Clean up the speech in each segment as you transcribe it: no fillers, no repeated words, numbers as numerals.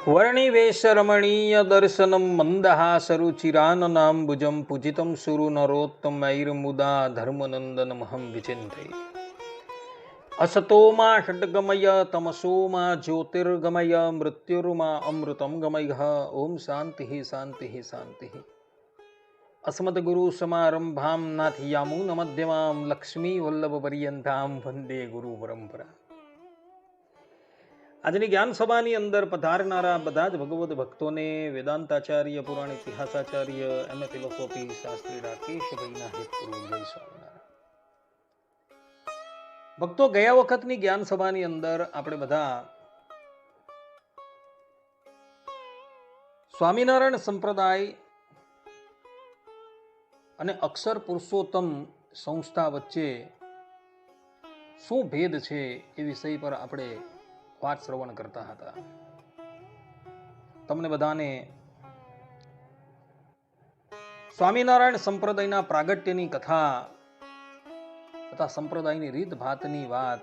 વર્ણિવેશરમણીય દર્શનમ મંદહાસરુચિરાનનાંબુજમ પૂજિતમ સુરુ નરોત્તમૈર્મુદા ધર્મનંદનમહં વિચિંતયે. અસતોમાં ષડ્ગમય તમસોમાં જ્યોતિર્ગમય મૃત્યુર્મા અમૃતમ ગમય. ઓમ શાંતિ શાંતિ શાંતિ. અસ્મદ્ગુરુ સમારંભામ નાથયામૂન મધ્યમામ લક્ષ્મી વલ્લભ પર્યંતામ વંદે ગુરુ પરંપરા. આજની જ્ઞાન સભાની અંદર પધારનારા બધા જ ભગવદ ભક્તોને વેદાંતાચાર્ય, પુરાણ ઇતિહાસાચાર્ય, એમ એ ફિલોસોફી શાસ્ત્રી રાકેશભાઈના હેતપૂર્વક જય સ્વામિનારાયણ. ભક્તો, ગયા વખતની જ્ઞાન સભાની અંદર આપણે બધા સ્વામિનારાયણ સંપ્રદાય અને અક્ષર પુરુષોત્તમ સંસ્થા વચ્ચે શું ભેદ છે એ વિષય પર આપણે વાત શ્રવણ કરતા હતા. તમને બધાને સ્વામિનારાયણ સંપ્રદાયના પ્રાગટ્યની કથા તથા સંપ્રદાયની રીત ભાતની વાત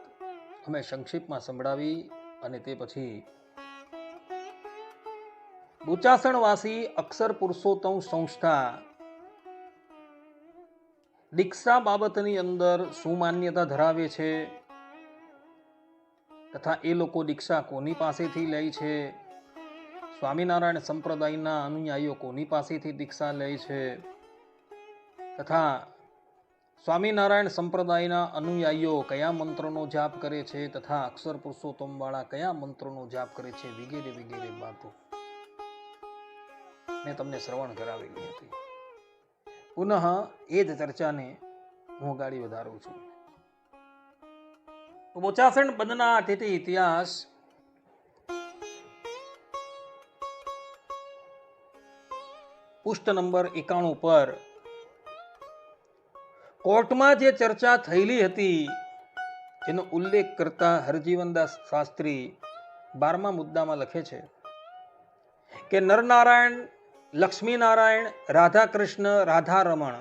અમે સંક્ષિપ્તમાં સંભળાવી અને તે પછી બોચાસણવાસી અક્ષર પુરુષોત્તમ સંસ્થા દીક્ષા બાબતની અંદર શું માન્યતા ધરાવે છે તથા એ લોકો દીક્ષા કોની પાસેથી લે છે, સ્વામિનારાયણ સંપ્રદાયના અનુયાયીઓ કોની પાસેથી દીક્ષા લે છે, તથા સ્વામિનારાયણ સંપ્રદાયના અનુયાયીઓ કયા મંત્રનો જાપ કરે છે તથા અક્ષર પુરુષોત્તમ વાળા કયા મંત્રનો જાપ કરે છે વગેરે વગેરે વાતો મેં તમને શ્રવણ કરાવેલી હતી. પુનઃ એ જ ચર્ચાને હું ગાડી વધારું છું. બોચાસણ બંધના અતિથિ ઇતિહાસ પૃષ્ઠ નંબર 91 પર કોર્ટમાં જે ચર્ચા થયેલી હતી એનો ઉલ્લેખ કરતા હરજીવનદાસ શાસ્ત્રી 12મા મુદ્દામાં લખે છે કે નરનારાયણ, લક્ષ્મીનારાયણ, રાધા કૃષ્ણ, રાધા રમણ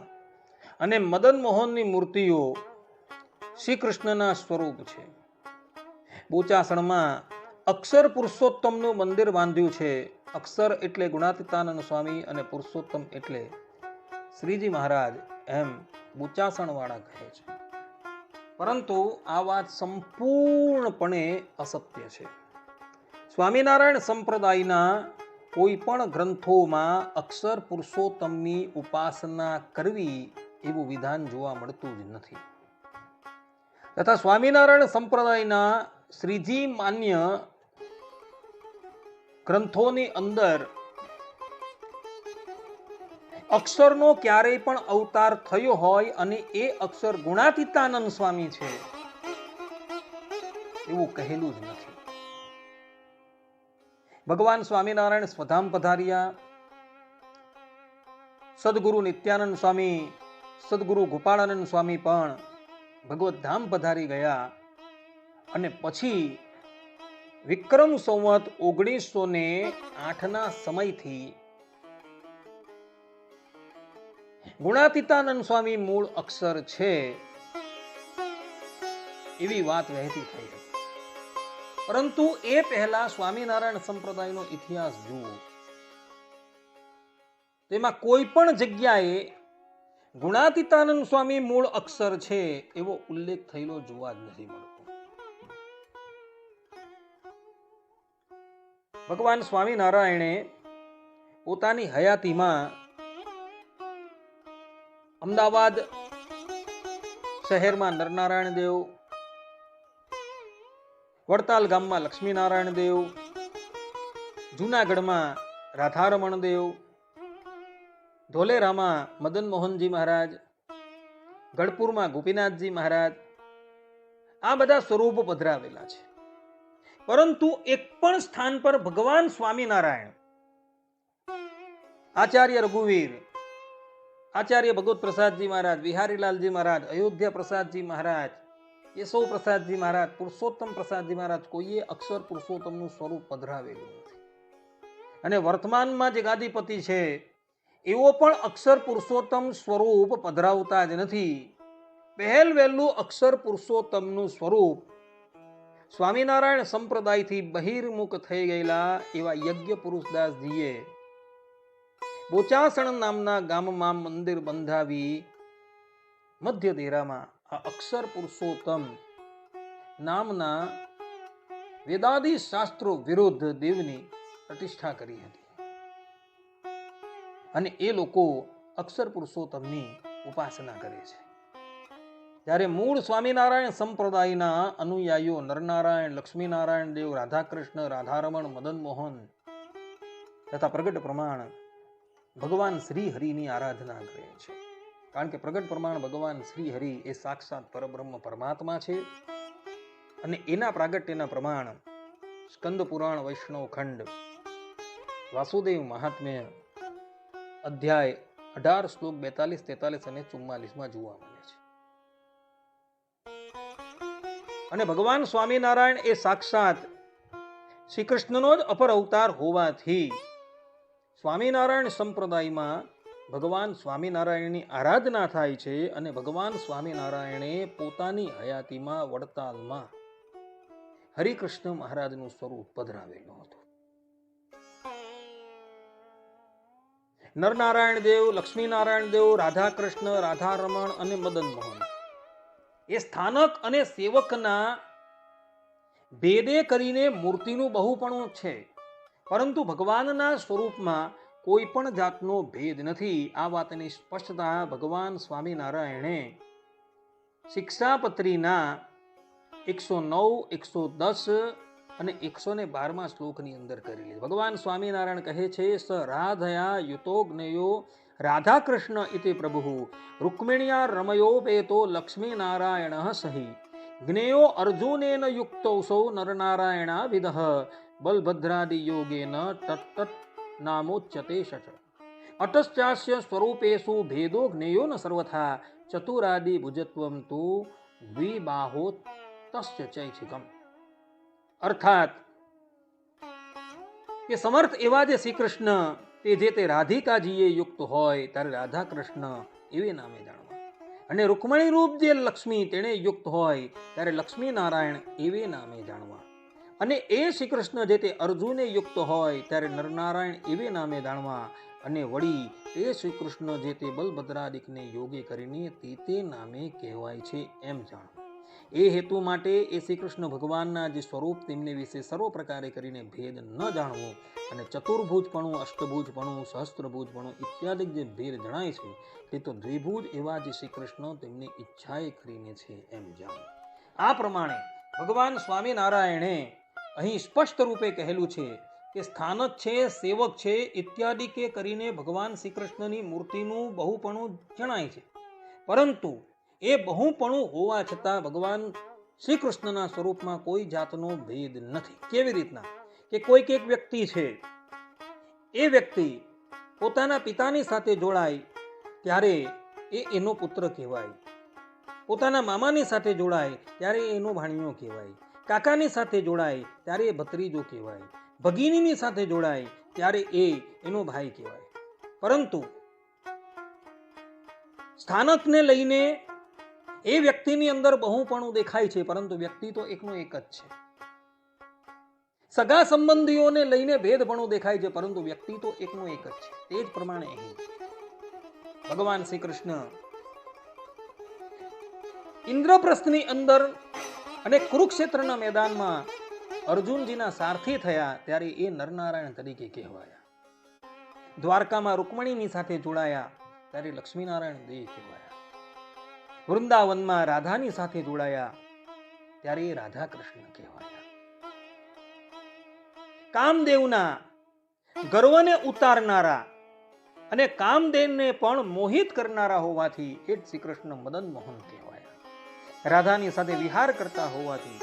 અને મદન મોહનની મૂર્તિઓ શ્રી કૃષ્ણના સ્વરૂપ છે. બોચાસણમાં અક્ષર પુરુષોત્તમનું મંદિર બાંધ્યું છે. અક્ષર એટલે ગુણાતીતાનંદ સ્વામી અને પુરુષોત્તમ એટલે શ્રીજી મહારાજ એમ બોચાસણ વાળા કહે છે. પરંતુ આ વાત સંપૂર્ણપણે અસત્ય છે. સ્વામિનારાયણ સંપ્રદાયના કોઈ પણ ગ્રંથોમાં અક્ષર પુરુષોત્તમની ઉપાસના કરવી એવું વિધાન જોવા મળતું જ નથી. તથા સ્વામિનારાયણ સંપ્રદાયના શ્રીજી માન્ય ગ્રંથોની અંદર અક્ષરનો ક્યારેય પણ અવતાર થયો હોય અને એ અક્ષર ગુણાતીતાનંદ સ્વામી છે એવું કહેલું જ નથી. ભગવાન સ્વામિનારાયણ સ્વધામ પધાર્યા, સદગુરુ નિત્યાનંદ સ્વામી, સદગુરુ ગોપાળાનંદ સ્વામી પણ ભગવત ધામ પધારી ગયા અને પછી વિક્રમ સંવત 1908ના સમયથી ગુણાતીતાનંદ સ્વામી મૂળ અક્ષર છે એવી વાત વહેતી થઈ હતી. પરંતુ એ પહેલા સ્વામિનારાયણ સંપ્રદાયનો ઇતિહાસ જુઓ, તેમાં કોઈ પણ જગ્યાએ ગુણાતીતાનંદ સ્વામી મૂળ અક્ષર છે એવો ઉલ્લેખ થયેલો જોવા જ નથી મળતો. ભગવાન સ્વામિનારાયણે પોતાની હયાતીમાં અમદાવાદ શહેરમાં નરનારાયણ દેવ, વડતાલ ગામમાં લક્ષ્મીનારાયણ દેવ, જૂનાગઢમાં રાધારમણ દેવ, ધોલેરામાં મદન મોહનજી મહારાજ, ગઢપુરમાં ગોપીનાથજી મહારાજ, આ બધા સ્વરૂપ પધરાવેલા છે. પરંતુ એક પણ સ્થાન પર ભગવાન સ્વામિનારાયણ, આચાર્ય રઘુવીર, આચાર્ય ભગવત પ્રસાદજી મહારાજ, વિહારીલાલજી મહારાજ, અયોધ્યા પ્રસાદજી મહારાજ, કેશવ પ્રસાદજી મહારાજ, પુરુષોત્તમ પ્રસાદજી મહારાજ કોઈએ અક્ષર પુરુષોત્તમનું સ્વરૂપ પધરાવેલું નથી. અને વર્તમાનમાં જે ગાદીપતિ છે એવો પણ અક્ષર પુરુષોત્તમ સ્વરૂપ પધરાવતા જ નથી. પહેલ વહેલું અક્ષર પુરુષોત્તમનું સ્વરૂપ સ્વામિનારાયણ સંપ્રદાયથી બહિર્મુખ થઈ ગયેલા એવા યજ્ઞ પુરુષદાસજીએ બોચાસણ નામના ગામમાં મંદિર બંધાવી મધ્ય દેરામાં આ અક્ષર પુરુષોત્તમ નામના વેદાદી શાસ્ત્રો વિરુદ્ધ દેવની પ્રતિષ્ઠા કરી હતી અને એ લોકો અક્ષર પુરુષોત્તમની ઉપાસના કરે છે. જ્યારે મૂળ સ્વામિનારાયણ સંપ્રદાયના અનુયાયીઓ નરનારાયણ, લક્ષ્મીનારાયણ દેવ, રાધાકૃષ્ણ, રાધારમણ, મદન મોહન તથા પ્રગટ પ્રમાણ ભગવાન શ્રી હરિની આરાધના કરે છે. કારણ કે પ્રગટ પ્રમાણ ભગવાન શ્રી હરિ એ સાક્ષાત પરબ્રહ્મ પરમાત્મા છે અને એના પ્રાગટ્યના પ્રમાણ સ્કંદ પુરાણ વૈષ્ણવ ખંડ વાસુદેવ મહાત્મ્ય અધ્યાય 18 શ્લોક 42, 43 અને 44 જોવા મળે છે. અને ભગવાન સ્વામિનારાયણ એ સાક્ષાત શ્રી કૃષ્ણનો જ અપર અવતાર હોવાથી સ્વામિનારાયણ સંપ્રદાયમાં ભગવાન સ્વામિનારાયણની આરાધના થાય છે અને ભગવાન સ્વામિનારાયણે પોતાની હયાતીમાં વડતાલમાં હરિકૃષ્ણ મહારાજનું સ્વરૂપ પધરાવેલું હતું. નરનારાયણ દેવ, લક્ષ્મીનારાયણ દેવ, રાધાકૃષ્ણ, રાધારમણ અને મદન મોહન એ સ્થાનક અને સેવકના ભેદે કરીને મૂર્તિનું બહુપણું છે, પરંતુ ભગવાનના સ્વરૂપમાં કોઈ પણ જાતનો ભેદ નથી. આ વાતની સ્પષ્ટતા ભગવાન સ્વામિનારાયણે શિક્ષાપત્રીના 109, 110 અને 112 શ્લોકની અંદર કરેલી. ભગવાન સ્વામિનારાયણ કહે છે, સ રાધયા યુતો જ્ઞેયો રાધાકૃષ્ણ ઇતિ પ્રભુ રૂક્મિણ્યા રમયો પેતો લક્ષ્મીનારાયણ સહિ જ્ઞેયો અર્જુનેન યુક્તૌસૌ નરનારાયણા વિદઃ બલભદ્રાદિ યોગેન તત્તત નામોચ્યતે શચ અટશ્ચાસ્ય સ્વરૂપેષુ ભેદો જ્ઞેયો ન સર્વથા ચતુરાદિ ભુજત્વમ તુ દ્વિબાહો તસ્ય ચૈછિકમ. અર્થાત કે સમર્થ એવા જે શ્રી કૃષ્ણ તે રાધિકાજીએ યુક્ત હોય ત્યારે રાધા કૃષ્ણ એવે નામે જાણવા, અને રૂકમણી રૂપ જે લક્ષ્મી તેણે યુક્ત હોય ત્યારે લક્ષ્મી નારાયણ એવે નામે જાણવા, અને એ શ્રી કૃષ્ણ જે તે અર્જુને યુક્ત હોય ત્યારે નરનારાયણ એવે નામે જાણવા, અને વળી તે શ્રી કૃષ્ણ જે તે બલભદ્રાદિકને યોગે કરીને તે નામે કહેવાય છે એમ જાણવું. એ હેતુ માટે એ શ્રી કૃષ્ણ ભગવાનના જે સ્વરૂપ તેમને વિશે સર્વ પ્રકારે કરીને ભેદ ન જાણવો, અને ચતુર્ભુજપણું, અષ્ટભુજપણું, સહસ્ત્રભુજપણું ઇત્યાદિ જે ભેદ જણાય છે તે તો દ્વિભુજ એવા જે શ્રી કૃષ્ણ તેમની ઈચ્છાએ કરીને છે એમ જાણવું. આ પ્રમાણે ભગવાન સ્વામિનારાયણે અહીં સ્પષ્ટ રૂપે કહેલું છે કે સ્થાનક છે, સેવક છે ઇત્યાદિ કે કરીને ભગવાન શ્રી કૃષ્ણની મૂર્તિનું બહુપણું જણાય છે, પરંતુ એ બહુપણું હોવા છતાં ભગવાન શ્રી કૃષ્ણના સ્વરૂપમાં કોઈ જાતનો ભેદ નથી. કેવી રીતના કે કોઈક એક વ્યક્તિ છે, એ વ્યક્તિ પોતાના પિતાની સાથે જોડાય ત્યારે એ એનો પુત્ર કહેવાય, પોતાના મામાની સાથે જોડાય ત્યારે એનો ભાણિયો કહેવાય, કાકાની સાથે જોડાય ત્યારે એ ભત્રીજો કહેવાય, ભગીનીની સાથે જોડાય ત્યારે એનો ભાઈ કહેવાય. પરંતુ સ્થાનકને લઈને એ વ્યક્તિની અંદર બહુપણું દેખાય છે, પરંતુ વ્યક્તિ તો એકનો એક જ છે. સગા સંબંધીઓને લઈને ભેદપણું દેખાય છે, પરંતુ વ્યક્તિ તો એકનો એક જ છે. તે જ પ્રમાણે અહીં ભગવાન શ્રી કૃષ્ણ ઇન્દ્રપ્રસ્થની અંદર અને કુરુક્ષેત્રના મેદાનમાં અર્જુનજીના સારથી થયા ત્યારે એ નરનારાયણ તરીકે કહેવાયા. દ્વારકામાં રૂકમણીની સાથે જોડાયા ત્યારે લક્ષ્મીનારાયણ દેવ કહેવાયા. વૃંદાવનમાં રાધાની સાથે જોડાયા ત્યારે એ રાધા કૃષ્ણ કહેવાયા. કામદેવના ગર્વને ઉતારનારા અને કામદેવને પણ મોહિત કરનારા હોવાથી એ જ શ્રી કૃષ્ણ મદન મોહન કહેવાયા. રાધાની સાથે વિહાર કરતા હોવાથી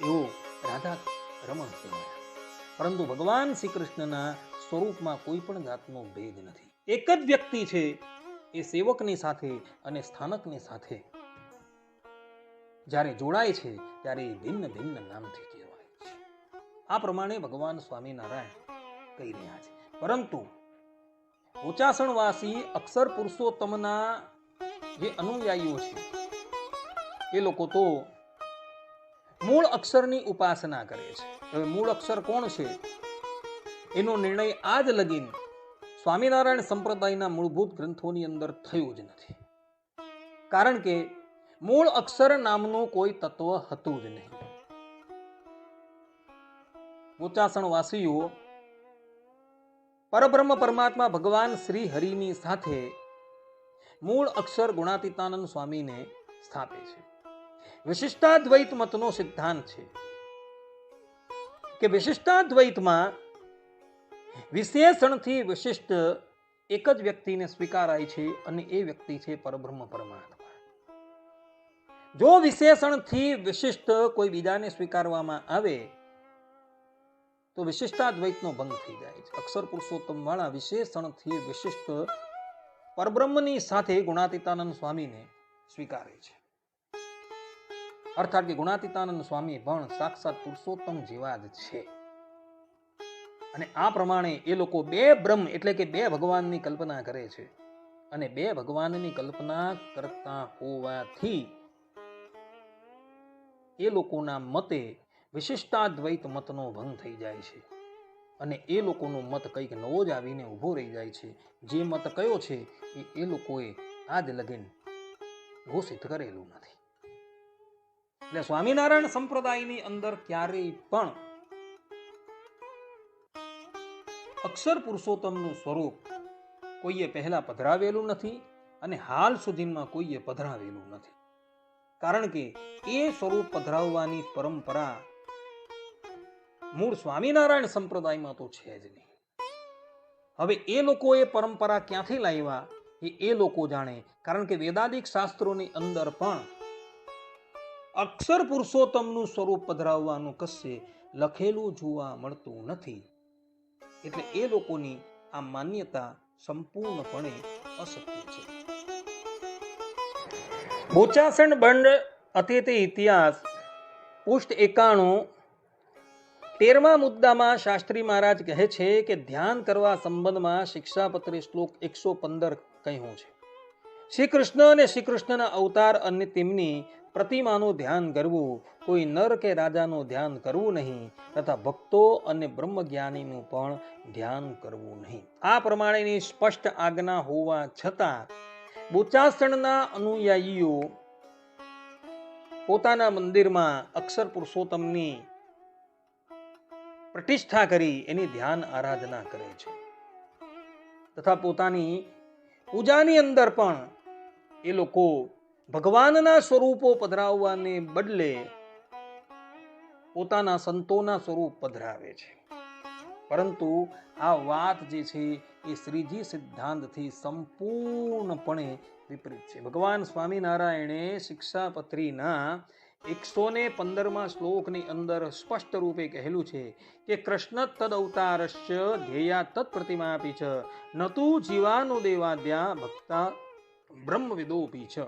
એવો રાધા રમણ કહેવાયા. પરંતુ ભગવાન શ્રી કૃષ્ણના સ્વરૂપમાં કોઈ પણ જાતનો ભેદ નથી. એક જ વ્યક્તિ છે, એ સેવકની સાથે અને સ્થાનકની સાથે જ્યારે જોડાય છે ત્યારે એ ભિન્ન ભિન્ન નામથી કહેવાય છે. આ પ્રમાણે ભગવાન સ્વામિનારાયણ કહી રહ્યા છે. પરંતુ ઉચાસણવાસી અક્ષર પુરુષોત્તમના જે અનુયાયીઓ છે એ લોકો તો મૂળ અક્ષરની ઉપાસના કરે છે. હવે મૂળ અક્ષર કોણ છે એનો નિર્ણય આજ લગીન સ્વામિનારાયણ સંપ્રદાયના મૂળભૂત ગ્રંથોની અંદર થયું જ નથી. કારણ કે મૂળ અક્ષર નામનું કોઈ તત્વ હતું જ નહીં. બોચાસણ વાસીઓ પરબ્રહ્મ પરમાત્મા ભગવાન શ્રી હરિની સાથે મૂળ અક્ષર ગુણાતીતાનંદ સ્વામીને સ્થાપે છે. વિશિષ્ટાદ્વૈત મતનો સિદ્ધાંત છે કે વિશિષ્ટાદ્વૈતમાં વિશેષણથી વિશિષ્ટ એક જ વ્યક્તિને સ્વીકારાય છે અને એ વ્યક્તિ છે પરબ્રહ્મ પરમાત્મા. જો વિશેષણથી વિશિષ્ટ કોઈ બીજાને સ્વીકારવામાં આવે તો વિશિષ્ટાદ્વૈતનો ભંગ થઈ જાય છે. અક્ષર પુરુષોત્તમ વાળા વિશેષણથી વિશિષ્ટ પરબ્રહ્મની સાથે ગુણાતીતાનંદ સ્વામીને સ્વીકારે છે. અર્થાત કે ગુણાતીતાનંદ સ્વામી પણ સાક્ષાત પુરુષોત્તમ જેવા જ છે. અને આ પ્રમાણે એ લોકો બે બ્રહ્મ એટલે કે બે ભગવાનની કલ્પના કરે છે. અને બે ભગવાનની કલ્પના કરતા હોવાથી એ લોકોના મતે વિશિષ્ટાદ્વૈત મતનો ભંગ થઈ જાય છે. અને એ લોકોનો મત કંઈક નવો જ આવીને ઊભો રહી જાય છે. જે મત કયો છે એ લોકોએ આજ લગીન ઘોષિત કરેલું નથી. એટલે સ્વામિનારાયણ સંપ્રદાયની અંદર ક્યારેય પણ અક્ષર પુરુષોત્તમનું સ્વરૂપ કોઈએ પહેલા પધરાવેલું નથી અને હાલ સુધીમાં કોઈએ પધરાવેલું નથી. કારણ કે એ સ્વરૂપ પધરાવવાની પરંપરા મૂળ સ્વામિનારાયણ સંપ્રદાયમાં તો છે જ નહીં. હવે એ લોકો એ પરંપરા ક્યાંથી લાવ્યા એ લોકો જાણે. કારણ કે વેદાદિક શાસ્ત્રોની અંદર પણ અક્ષર પુરુષોત્તમનું સ્વરૂપ પધરાવવાનું કશે લખેલું જોવા મળતું નથી. એટલે એ લોકોની આ માન્યતા સંપૂર્ણપણે અસત્ય છે. બોચાસણ બંડ અતિથિ ઇતિહાસ પુષ્ટ 91 13મા મુદ્દામાં શાસ્ત્રી મહારાજ કહે છે કે ધ્યાન કરવા સંબંધમાં શિક્ષાપત્રી શ્લોક 115 કહ્યું છે. શ્રી કૃષ્ણ અને શ્રી કૃષ્ણના અવતાર અને તેમની પ્રતિમાનું ધ્યાન કરવું, કોઈ નર કે રાજાનું ધ્યાન કરવું નહીં તથા ભક્તો અને બ્રહ્મજ્ઞાનીનું પણ ધ્યાન કરવું નહીં. આ પ્રમાણેની સ્પષ્ટ આજ્ઞા હોવા છતાં બોચાસણના અનુયાયીઓ પોતાના મંદિરમાં અક્ષર પુરુષોત્તમની પ્રતિષ્ઠા કરી એની ધ્યાન આરાધના કરે છે તથા પોતાની પૂજાની અંદર પણ એ લોકો ભગવાનના સ્વરૂપો પધરાવવાને બદલે પોતાના સંતોના સ્વરૂપ પધરાવે છે. પરંતુ આ વાત જે છે એ શ્રીજી સિદ્ધાંતથી સંપૂર્ણપણે વિપરીત છે. ભગવાન સ્વામિનારાયણે શિક્ષાપત્રીના 115મા શ્લોકની અંદર સ્પષ્ટ રૂપે કહેલું છે કે કૃષ્ણ તદ અવતારસ્ય ધ્યેયા તત્ પ્રતિમાપી છે નતુ જીવાનો દેવાદ્યા ભક્તા બ્રહ્મવિદોપી છે.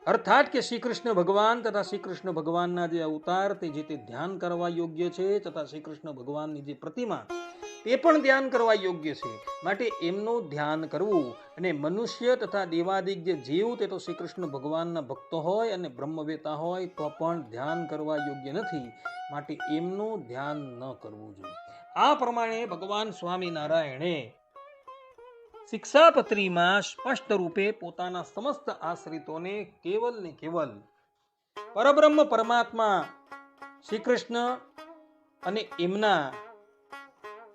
અર્થાત કે શ્રી કૃષ્ણ ભગવાન તથા શ્રી કૃષ્ણ ભગવાનના જે અવતાર તે જે તે ધ્યાન કરવા યોગ્ય છે તથા શ્રી કૃષ્ણ ભગવાનની જે પ્રતિમા તે પણ ધ્યાન કરવા યોગ્ય છે. માટે એમનું ધ્યાન કરવું અને મનુષ્ય તથા દેવાદિક જે જીવ તે તો શ્રી કૃષ્ણ ભગવાનના ભક્તો હોય અને બ્રહ્મવેતા હોય તો પણ ધ્યાન કરવા યોગ્ય નથી. માટે એમનું ધ્યાન ન કરવું જોઈએ. આ પ્રમાણે ભગવાન સ્વામિનારાયણે શિક્ષાપત્રીમાં સ્પષ્ટ રૂપે પોતાના સમસ્ત આશ્રિતોને કેવલ ને કેવલ પરબ્રહ્મ પરમાત્મા શ્રી કૃષ્ણ અને એમના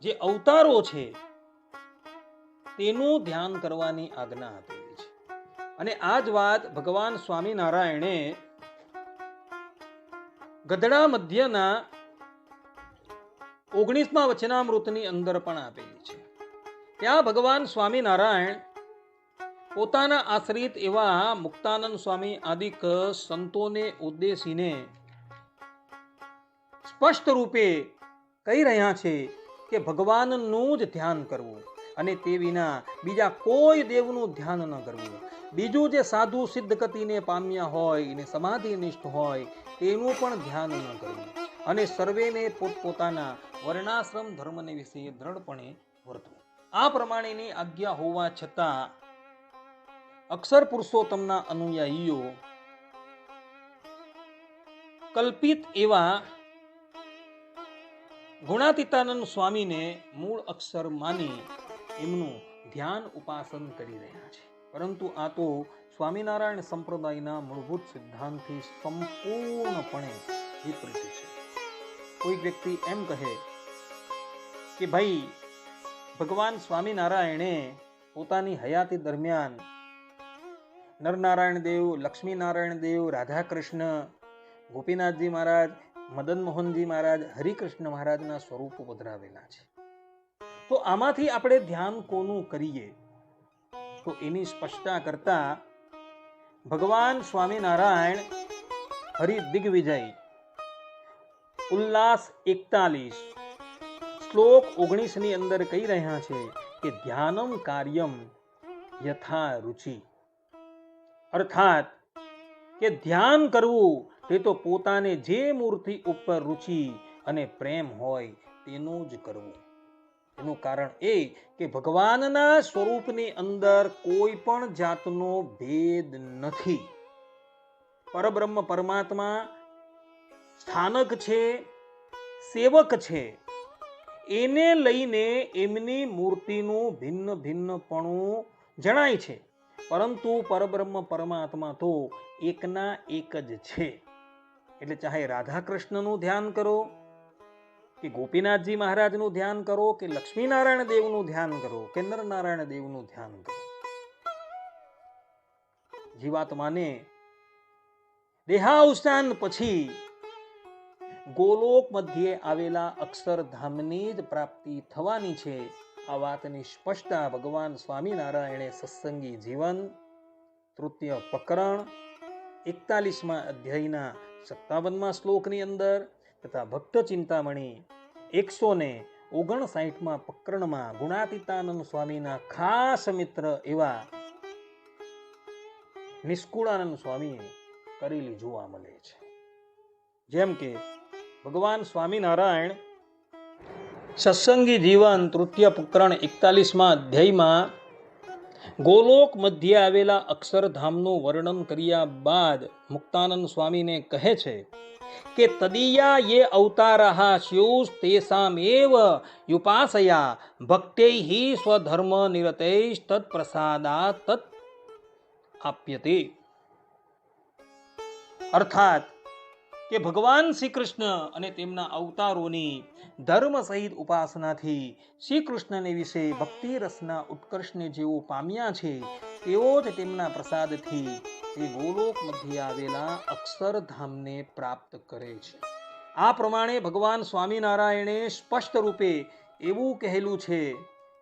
જે અવતારો છે તેનું ધ્યાન કરવાની આજ્ઞા આપેલી છે. અને આ જ વાત ભગવાન સ્વામિનારાયણે ગધડા મધ્યના 19મા વચનામૃતની અંદર પણ આપેલી છે. ત્યાં ભગવાન સ્વામિનારાયણ પોતાના આશ્રિત એવા મુક્તાનંદ સ્વામી આદિક સંતોને ઉદ્દેશીને સ્પષ્ટ રૂપે કહી રહ્યા છે કે ભગવાનનું જ ધ્યાન કરવું અને તે વિના બીજા કોઈ દેવનું ધ્યાન ન કરવું. બીજું જે સાધુ સિદ્ધ ગતિને પામ્યા હોય અને સમાધિનિષ્ઠ હોય તેનું પણ ધ્યાન ન કરવું અને સર્વેને પોતપોતાના વર્ણાશ્રમ ધર્મને વિશે દ્રઢપણે વર્તવું. આ પ્રમાણેની આજ્ઞા હોવા છતાં અક્ષર પુરુષોત્તમના અનુયાયીઓ કલ્પિત એવા ગુણાતીતાનંદ સ્વામીને મૂળ અક્ષર માની એમનું ધ્યાન ઉપાસન કરી રહ્યા છે. પરંતુ આ તો સ્વામિનારાયણ સંપ્રદાયના મૂળભૂત સિદ્ધાંતથી સંપૂર્ણપણે વિપરીત છે. કોઈક વ્યક્તિ એમ કહે કે ભાઈ ભગવાન સ્વામિનારાયણે પોતાની હયાતી દરમિયાન નરનારાયણ દેવ, લક્ષ્મીનારાયણ દેવ, રાધાકૃષ્ણ, ગોપીનાથજી મહારાજ, મદન મોહનજી મહારાજ, હરિકૃષ્ણ મહારાજના સ્વરૂપો પધરાવેલા છે. તો આમાંથી આપણે ધ્યાન કોનું કરીએ? તો એની સ્પષ્ટતા કરતા ભગવાન સ્વામિનારાયણ હરિ દિગ્વિજય ઉલ્લાસ 41 શ્લોક 19 ની અંદર કહી રહ્યા છે કે ધ્યાનમ કાર્યમ યથા રુચિ, અર્થાત કે ધ્યાન કરવું તે તો પોતાને જે મૂર્તિ ઉપર રુચિ અને પ્રેમ હોય તેનું જ કરવું. એનું કારણ એ કે ભગવાનના સ્વરૂપની અંદર કોઈ પણ જાતનો ભેદ નથી. પરબ્રહ્મ પરમાત્મા સ્થાનક છે, સેવક છે. એને લઈને એમની મૂર્તિનું ભિન્ન ભિન્નપણું જણાય છે, પરંતુ પરબ્રહ્મ પરમાત્મા તો એકના એક જ છે. એટલે ચાહે રાધાકૃષ્ણનું ધ્યાન કરો કે ગોપીનાથજી મહારાજનું ધ્યાન કરો કે લક્ષ્મીનારાયણ દેવનું ધ્યાન કરો કે નરનારાયણ દેવનું ધ્યાન કરો, જીવાત્માને દેહાવસાન પછી ગોલોક મધ્યે આવેલા અક્ષરધામની જ પ્રાપ્તિ થવાની છે. આ વાતની સ્પષ્ટતા ભગવાન સ્વામિનારાયણે સત્સંગી જીવન તૃતીય પ્રકરણ 41મા અધ્યાયના 57મા શ્લોકની અંદર તથા ભક્ત ચિંતામણી 159મા પ્રકરણમાં ગુણાતીતાનંદ સ્વામીના ખાસ મિત્ર એવા નિષ્કુળાનંદ સ્વામી કરેલી જોવા મળે છે. જેમ કે ભગવાન સ્વામિનારાયણ સત્સંગી જીવન તૃતીય પ્રકરણ 41મા અધ્યાયમાં ગોલોક મધ્ય આવેલા અક્ષરધામનું વર્ણન કર્યા બાદ મુક્તાનંદ સ્વામીને કહે છે કે તદીયા યે અવતારાહ સ્યુઃ તેષામેવ યુપાસયા ભક્તૈઃ સ્વધર્મ નિરતૈઃ તત્પ્રસાદાત તત્ આપ્યતે. અર્થાત કે ભગવાન શ્રી કૃષ્ણ અને તેમના અવતારોની ધર્મ સહિત ઉપાસનાથી શ્રી કૃષ્ણને વિશે ભક્તિ રસના ઉત્કર્ષને જેઓ પામ્યા છે તેઓ જ તેમના પ્રસાદથી એ ગોલોક મધ્ય આવેલા અક્ષરધામને પ્રાપ્ત કરે છે. આ પ્રમાણે ભગવાન સ્વામિનારાયણે સ્પષ્ટ રૂપે એવું કહેલું છે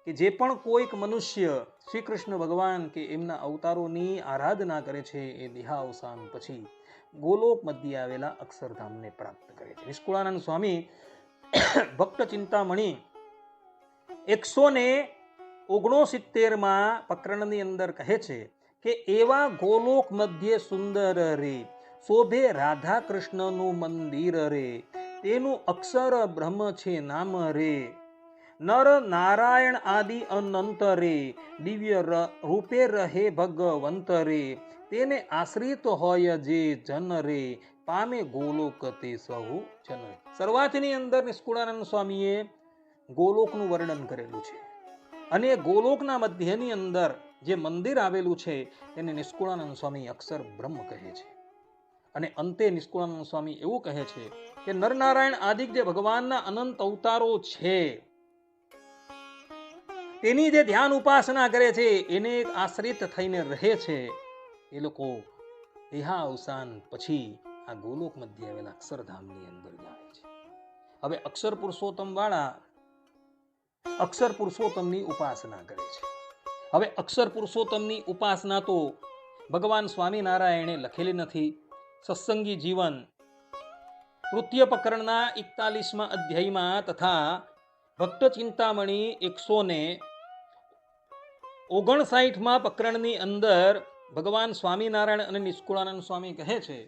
કે જે પણ કોઈક મનુષ્ય શ્રી કૃષ્ણ ભગવાન કે એમના અવતારોની આરાધના કરે છે એ દેહાવસાન પછી ગોલોક મધ્ય આવેલા અક્ષરધામને પ્રાપ્ત કરે છે. નિષ્કુળાનંદ સ્વામી ભક્ત ચિંતામણી 169મા પ્રકરણની અંદર કહે છે કે એવા ગોલોક મધ્ય સુંદર રે શોભે રાધા કૃષ્ણનું મંદિર રે, તેનું અક્ષર બ્રહ્મ છે નામ રે, નર નારાયણ આદિ અનંત રે, દિવ્ય રૂપે રહે ભગવંત રે, તેને આશ્રિત હોય જે જન રે, પામે ગોલોક તે સહુ જન. શરૂઆતની અંદર નિષ્કુળાનંદ સ્વામીએ ગોલોકનું વર્ણન કરેલું છે અને ગોલોકના મધ્યની અંદર જે મંદિર આવેલું છે તેને નિષ્કુળાનંદ સ્વામી અક્ષર બ્રહ્મ કહે છે. અને અંતે નિષ્કુળાનંદ સ્વામી એવું કહે છે કે નરનારાયણ આદિ જે ભગવાનના અનંત અવતારો છે તેની જે ધ્યાન ઉપાસના કરે છે એને આશ્રિત થઈને રહે છે એ લોકો દેહાવસાન પછી આ ગોલોક મધ્ય આવેલા અક્ષરધામની અંદર જાય છે. હવે અક્ષર પુરુષોત્તમ વાળા અક્ષર પુરુષોત્તમની ઉપાસના કરે છે. હવે અક્ષર પુરુષોત્તમની ઉપાસના તો ભગવાન સ્વામિનારાયણે લખેલી નથી. સત્સંગી જીવન તૃતીય પ્રકરણના 41મા અધ્યાયમાં તથા ભક્ત ચિંતામણી 159મા પ્રકરણની અંદર ભગવાન સ્વામિનારાયણ અને નિષ્કુળાનંદ સ્વામી કહે છે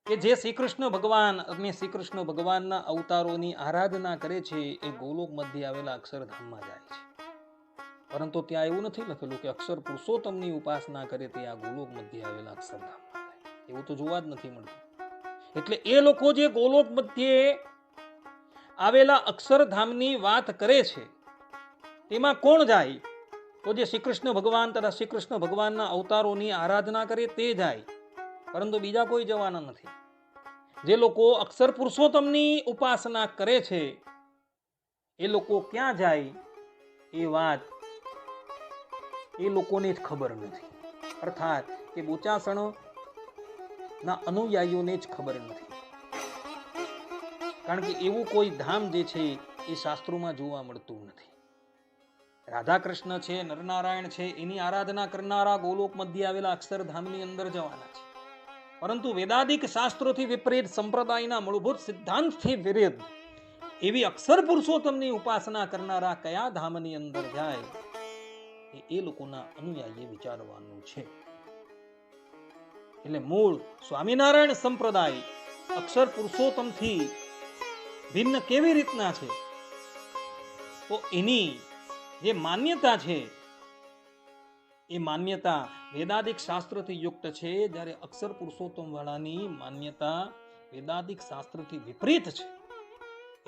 કે જે શ્રી કૃષ્ણ ભગવાન અને શ્રી કૃષ્ણ ભગવાનના અવતારોની આરાધના કરે છે એ ગોલોક મધ્ય આવેલા અક્ષરધામમાં જાય છે. પરંતુ ત્યાં એવું નથી લખેલું કે અક્ષર પુરુષોત્તમની ઉપાસના કરે તે આ ગોલોક મધ્ય આવેલા અક્ષરધામમાં જાય. એવું તો જોવા જ નથી મળતું. એટલે એ લોકો જે ગોલોક મધ્યે આવેલા અક્ષરધામની વાત કરે છે તેમાં કોણ જાય? તો જે શ્રી કૃષ્ણ ભગવાન તથા શ્રી કૃષ્ણ ભગવાનના અવતારોની આરાધના કરે તે જાય, પરંતુ બીજા કોઈ જવાના નથી. જે લોકો અક્ષર પુરુષોત્તમની ઉપાસના કરે છે એ લોકો ક્યાં જાય એ વાત એ લોકોને જ ખબર નથી. અર્થાત કે બોચાસણના અનુયાયીઓને જ ખબર નથી. કારણ કે એવું કોઈ ધામ જે છે એ શાસ્ત્રોમાં જોવા મળતું નથી. રાધા કૃષ્ણ છે, નરનારાયણ છે, એની આરાધના કરનારા ગોલોક મધ્ય આવેલા અક્ષરધામની અંદર જવાના છે. પરંતુ વેદાદિક શાસ્ત્રોથી વિપરીત, સંપ્રદાયના મૂળભૂત સિદ્ધાંતથી વિરુદ્ધ એવી અક્ષર પુરુષોત્તમની ઉપાસના કરનારા કયા ધામની અંદર જાય એ લોકોના અનુયાયી વિચારવાનું છે. એટલે મૂળ સ્વામિનારાયણ સંપ્રદાય અક્ષર પુરુષોત્તમથી ભિન્ન કેવી રીતના છે? તો એની જે માન્યતા છે એ માન્યતા વેદાદિક શાસ્ત્રથી યુક્ત છે, જ્યારે અક્ષર પુરુષોત્તમ વાળાની માન્યતા વેદાદિક શાસ્ત્રથી વિપરીત છે.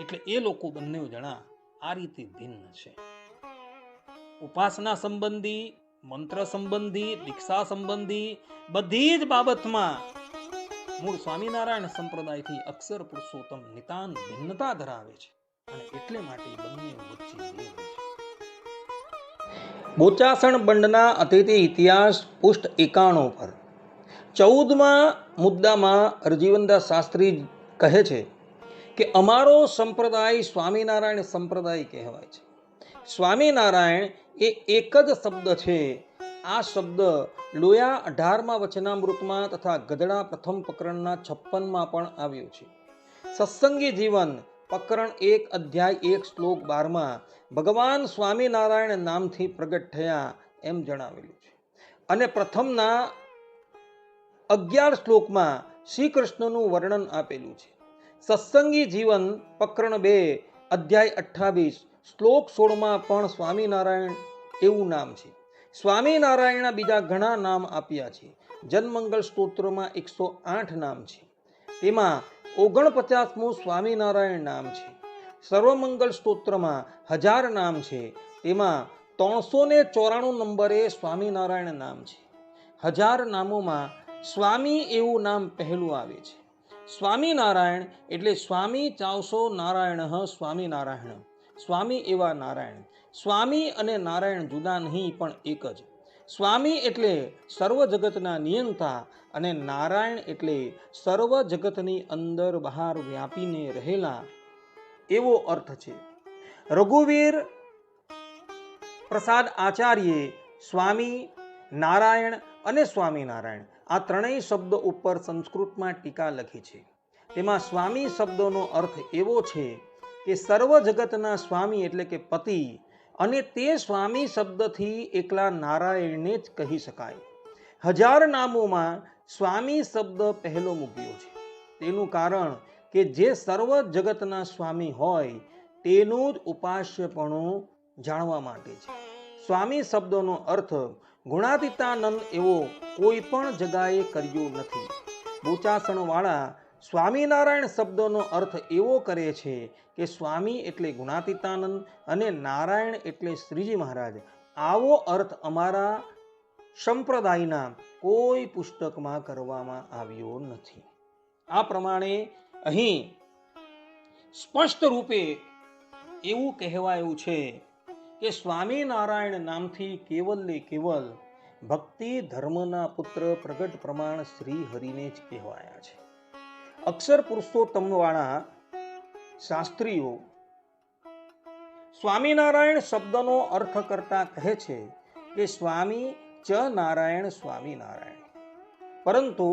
એટલે એ લોકો બંને જણા આ રીતે ભિન્ન છે. ઉપાસના સંબંધી, મંત્ર સંબંધી, દીક્ષા સંબંધી બધી જ બાબતમાં મૂળ સ્વામિનારાયણ સંપ્રદાયથી અક્ષર પુરુષોત્તમ નિતાંત ભિન્નતા ધરાવે છે, અને એટલે માટે બંને વચ્ચે ભેદ છે. બોચાસણ બંડના અતિથિ ઇતિહાસ પૃષ્ઠ 91 પર 14મા મુદ્દામાં રજીવનદાસ શાસ્ત્રી કહે છે કે અમારો સંપ્રદાય સ્વામિનારાયણ સંપ્રદાય કહેવાય છે. સ્વામિનારાયણ એ એક જ શબ્દ છે. આ શબ્દ લોયા 18મા વચનામૃતમાં તથા ગધડા પ્રથમ પ્રકરણના 56માં પણ આવ્યું છે. સત્સંગી જીવન પ્રકરણ 1 અધ્યાય 1 શ્લોક 12માં ભગવાન સ્વામિનારાયણ નામથી પ્રગટ થયા એમ જણાવેલું છે. અને પ્રથમના 11 શ્લોકમાં શ્રી કૃષ્ણનું વર્ણન આપેલું છે. સત્સંગી જીવન પ્રકરણ 2 અધ્યાય 28 શ્લોક 16માં પણ સ્વામિનારાયણ એવું નામ છે. સ્વામિનારાયણના બીજા ઘણા નામ આપ્યા છે. જનમંગલ સ્તોત્રમાં 108 નામ છે. તેમાં 49મું સ્વામિનારાયણ નામ છે. સર્વમંગલ સ્તોત્રમાં 1000 નામ છે. તેમાં 394 નંબરે સ્વામિનારાયણ નામ છે. 1000 નામોમાં સ્વામી એવું નામ પહેલું આવે છે. સ્વામિનારાયણ એટલે સ્વામી ચાવસો નારાયણ સ્વામિનારાયણ, સ્વામી એવા નારાયણ. સ્વામી અને નારાયણ જુદા નહીં, પણ એક જ. સ્વામી એટલે સર્વ જગતના નિયંતા, અને નારાયણ એટલે સર્વ જગતની અંદર બહાર વ્યાપીને રહેલા એવો અર્થ છે. રઘુવીર પ્રસાદ આચાર્યે સ્વામી, નારાયણ અને સ્વામિનારાયણ આ ત્રણેય શબ્દ ઉપર સંસ્કૃતમાં ટીકા લખી છે. તેમાં સ્વામી શબ્દનો અર્થ એવો છે કે સર્વ જગતના સ્વામી એટલે કે પતિ, અને તે સ્વામી શબ્દથી એકલા નારાયણને જ કહી શકાય. 1000 નામોમાં સ્વામી શબ્દ પહેલો મૂક્યો છે. તેનું કારણ કે જે સર્વ જગતના સ્વામી હોય તેનું જ ઉપાસ્યપણું જાણવા માટે છે. સ્વામી શબ્દનો અર્થ ગુણાતીતાનંદ એવો કોઈ પણ જગાએ કર્યો નથી. બોચાસણવાળા સ્વામિનારાયણ શબ્દનો અર્થ એવો કરે છે કે સ્વામી એટલે ગુણાતીતાનંદ અને નારાયણ એટલે શ્રીજી મહારાજ. આવો અર્થ અમારા સંપ્રદાયના કોઈ પુસ્તકમાં કરવામાં આવ્યો નથી. આ પ્રમાણે અહીં સ્પષ્ટ રૂપે એવું કહેવાયું છે કે સ્વામિનારાયણ નામથી કેવલ કેવલ ભક્તિ ધર્મના પુત્ર પ્રગટ પ્રમાણ શ્રી હરિને જ કહેવાયા છે. અક્ષર પુરુષોત્તમ વાળા શાસ્ત્રીઓ સ્વામિનારાયણ શબ્દનો અર્થ કરતા કહે છે કે સ્વામી ચ નારાયણ સ્વામિનારાયણ. પરંતુ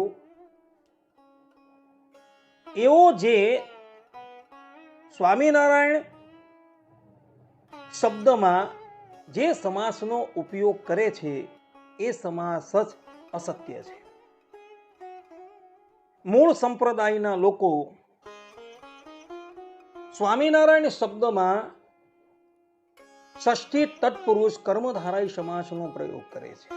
એવો જે સ્વામિનારાયણ શબ્દમાં જે સમાસનો ઉપયોગ કરે છે એ સમાસ જ અસત્ય છે. મૂળ સંપ્રદાયના લોકો સ્વામિનારાયણ શબ્દમાં ષષ્ઠી તત્પુરુષ કર્મધારાય સમાસનો પ્રયોગ કરે છે.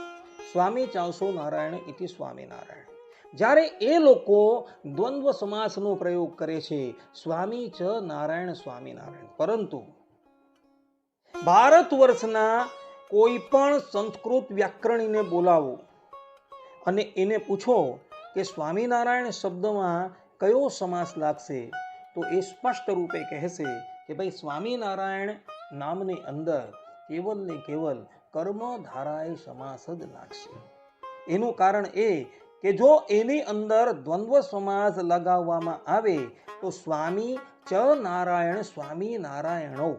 સ્વામી ચાવસો નારાયણ ઇતિ સ્વામિનારાયણ. જ્યારે એ લોકો દ્વંદ્વ સમાસનો પ્રયોગ કરે છે, સ્વામી ચ નારાયણ સ્વામિનારાયણ, પરંતુ ભારત વર્ષના કોઈ પણ સંસ્કૃત વ્યાકરણીને બોલાવો અને એને પૂછો કે સ્વામિનારાયણ શબ્દમાં કયો સમાસ લાગશે, તો એ સ્પષ્ટ રૂપે કહેશે કે ભાઈ સ્વામિનારાયણ નામની અંદર કેવલ ને કેવલ કર્મ ધારાય સમાસ જ લાગશે. એનું કારણ એ કે જો એની અંદર દ્વંદ્વ સમાસ લગાવવામાં આવે તો સ્વામી ચ નારાયણ સ્વામી નારાયણો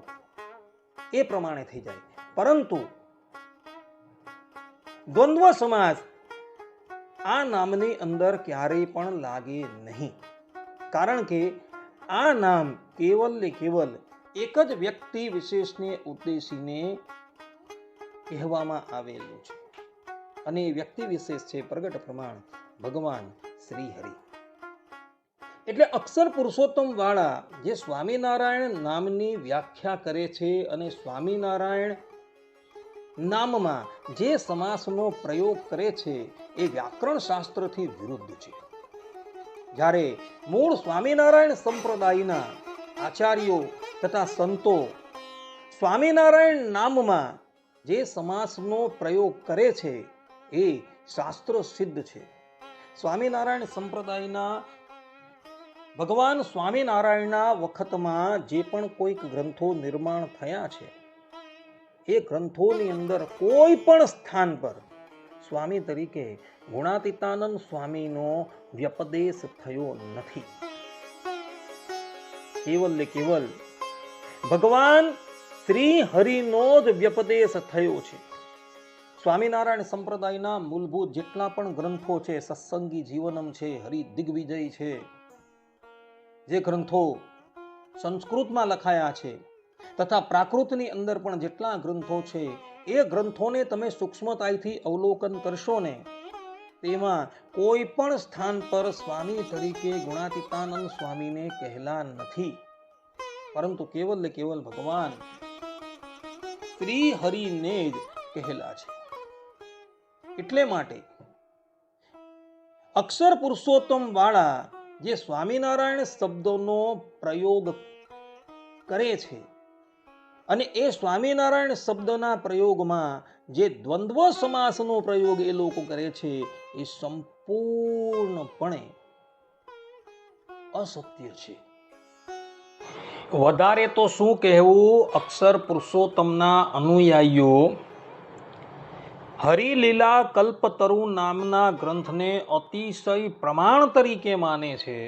એ પ્રમાણે થઈ જાય. પરંતુ દ્વંદ્વ સમાસ આ નામની અંદર ક્યારેય પણ લાગે નહીં, કારણ કે આ નામ કેવલ ને કેવલ એક જ વ્યક્તિ વિશેષને ઉદ્દેશીને કહેવામાં આવેલું છે, અને એ વ્યક્તિ વિશેષ છે પ્રગટ પ્રમાણ ભગવાન શ્રી હરિ. એટલે અક્ષર પુરુષોત્તમ વાળા જે સ્વામિનારાયણ નામની વ્યાખ્યા કરે છે અને સ્વામિનારાયણ નામમાં જે સમાસનો પ્રયોગ કરે છે એ વ્યાકરણ શાસ્ત્રથી વિરુદ્ધ છે. જ્યારે મૂળ સ્વામિનારાયણ સંપ્રદાયના આચાર્યો તથા સંતો સ્વામિનારાયણ નામમાં જે સમાસનો પ્રયોગ કરે છે એ શાસ્ત્ર સિદ્ધ છે. સ્વામિનારાયણ સંપ્રદાયના ભગવાન સ્વામિનારાયણના વખતમાં જે પણ કોઈક ગ્રંથો નિર્માણ થયા છે એ ગ્રંથોની અંદર કોઈ પણ સ્થાન પર સ્વામી તરીકે ગુણાતીતાનંદ સ્વામીનો વ્યપદેશ થયો નથી. કેવલ ને કેવલ ભગવાન શ્રી હરિનો જ વ્યપદેશ થયો છે. સ્વામિનારાયણ સંપ્રદાયના મૂળભૂત જેટલા પણ ગ્રંથો છે, સત્સંગી જીવનમ છે, હરિ દિગ્વિજય છે, જે ગ્રંથો સંસ્કૃતમાં લખાયા છે તથા પ્રાકૃતની અંદર પણ જેટલા ગ્રંથો છે એ ગ્રંથોને તમે સૂક્ષ્મતાથી અવલોકન કરશો ને તેમાં કોઈ પણ સ્થાન પર સ્વામી તરીકે ગુણાતીતાનંદ સ્વામીને કહેલા નથી, પરંતુ કેવલ ને કેવલ ભગવાન શ્રી હરિને જ કહેલા છે. એટલે માટે અક્ષર પુરુષોત્તમ વાળા જે સ્વામિનારાયણ શબ્દનો પ્રયોગ કરે છે અને એ સ્વામિનારાયણ શબ્દના પ્રયોગમાં જે દ્વંદ્વ સમાસનો પ્રયોગ એ લોકો કરે છે એ સંપૂર્ણપણે અસત્ય છે. વધારે તો શું કહેવું, અક્ષર પુરુષોત્તમના અનુયાયીઓ હરિલીલા કલ્પતરુ નામના ગ્રંથને અતિશય પ્રમાણ તરીકે માને છે,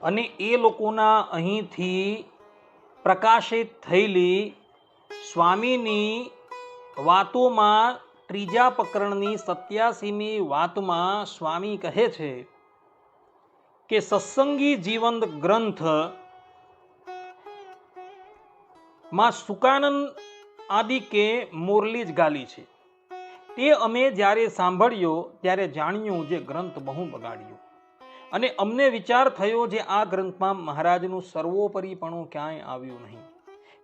અને એ લોકોના અહીંથી પ્રકાશિત થયેલી સ્વામીની વાતોમાં ત્રીજા પ્રકરણની 87મી વાતમાં સ્વામી કહે છે કે સત્સંગી જીવન ગ્રંથ માં સુકાનંદ આદિ કે મુરલી જ ગાલી છે. તે અમે જ્યારે સાંભળ્યો ત્યારે જાણ્યું જે ગ્રંથ બહુ બગાડ્યો, અને અમને વિચાર થયો જે આ ગ્રંથમાં મહારાજનું સર્વોપરીપણું ક્યાંય આવ્યું નહીં.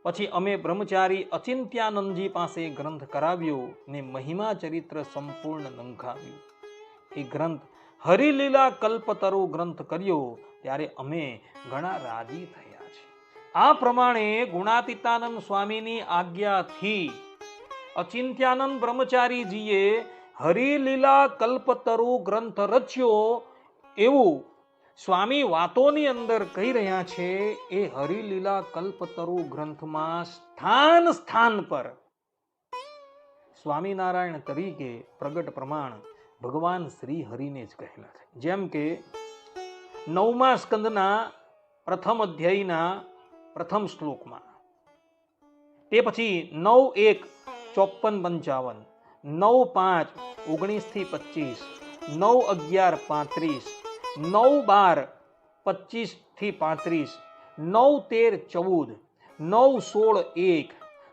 પછી અમે બ્રહ્મચારી અચિંત્યાનંદજી પાસે ગ્રંથ કરાવ્યો ને મહિમા ચરિત્ર સંપૂર્ણ નંખાવ્યું. એ ગ્રંથ હરિલીલા કલ્પતરુ ગ્રંથ કર્યો ત્યારે અમે ઘણા રાજી થયા છે. આ પ્રમાણે ગુણાતીતાનંદ સ્વામીની આજ્ઞાથી અચિંત્યાનંદ બ્રહ્મચારીજીએ હરિલીલા કલ્પતરુ ગ્રંથ રચ્યો એવું સ્વામી વાતોની અંદર કહી રહ્યા છે. એ હરિલીલા કલ્પતરુ ગ્રંથમાં સ્થાન સ્થાન પર સ્વામિનારાયણ તરીકે પ્રગટ પ્રમાણ ભગવાન શ્રી હરિને જ કહેલા છે. જેમ કે 9મા સ્કંદના પ્રથમ અધ્યાયના પ્રથમ શ્લોકમાં, તે પછી 9:1:54-55, 9:5:19-25, 9:11:35, 9:12:25-35, 9:13:14, 9:16:1,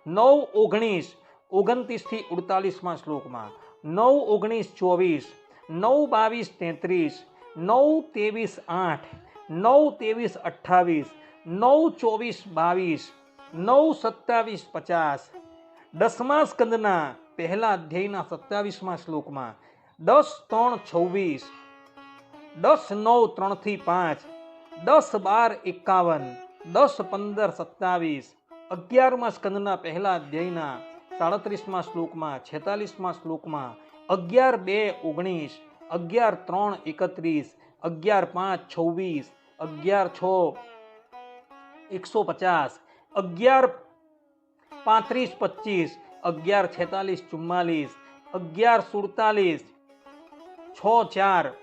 9:19:29-48 શ્લોકમાં, 9:19:24, 9:22:33, 9:23:8, 9:23:28, 9:24:22, 9:27:50, 10મા સ્કંદના પહેલા અધ્યાયના 27મા શ્લોકમાં, 10:3:26, 10, 9, 3 થી 5, 10, 12, 51, 10, 15, 27, 11મા સ્કંદના પહેલા અધ્યાયના 37મા શ્લોકમાં, 46મા શ્લોકમાં, 11, 2, 19, 11, 3, 31, 11, 5, 26, 11, 6, 150, 11, 35, 25, 11, 46, 44, 11, 47, 6, 4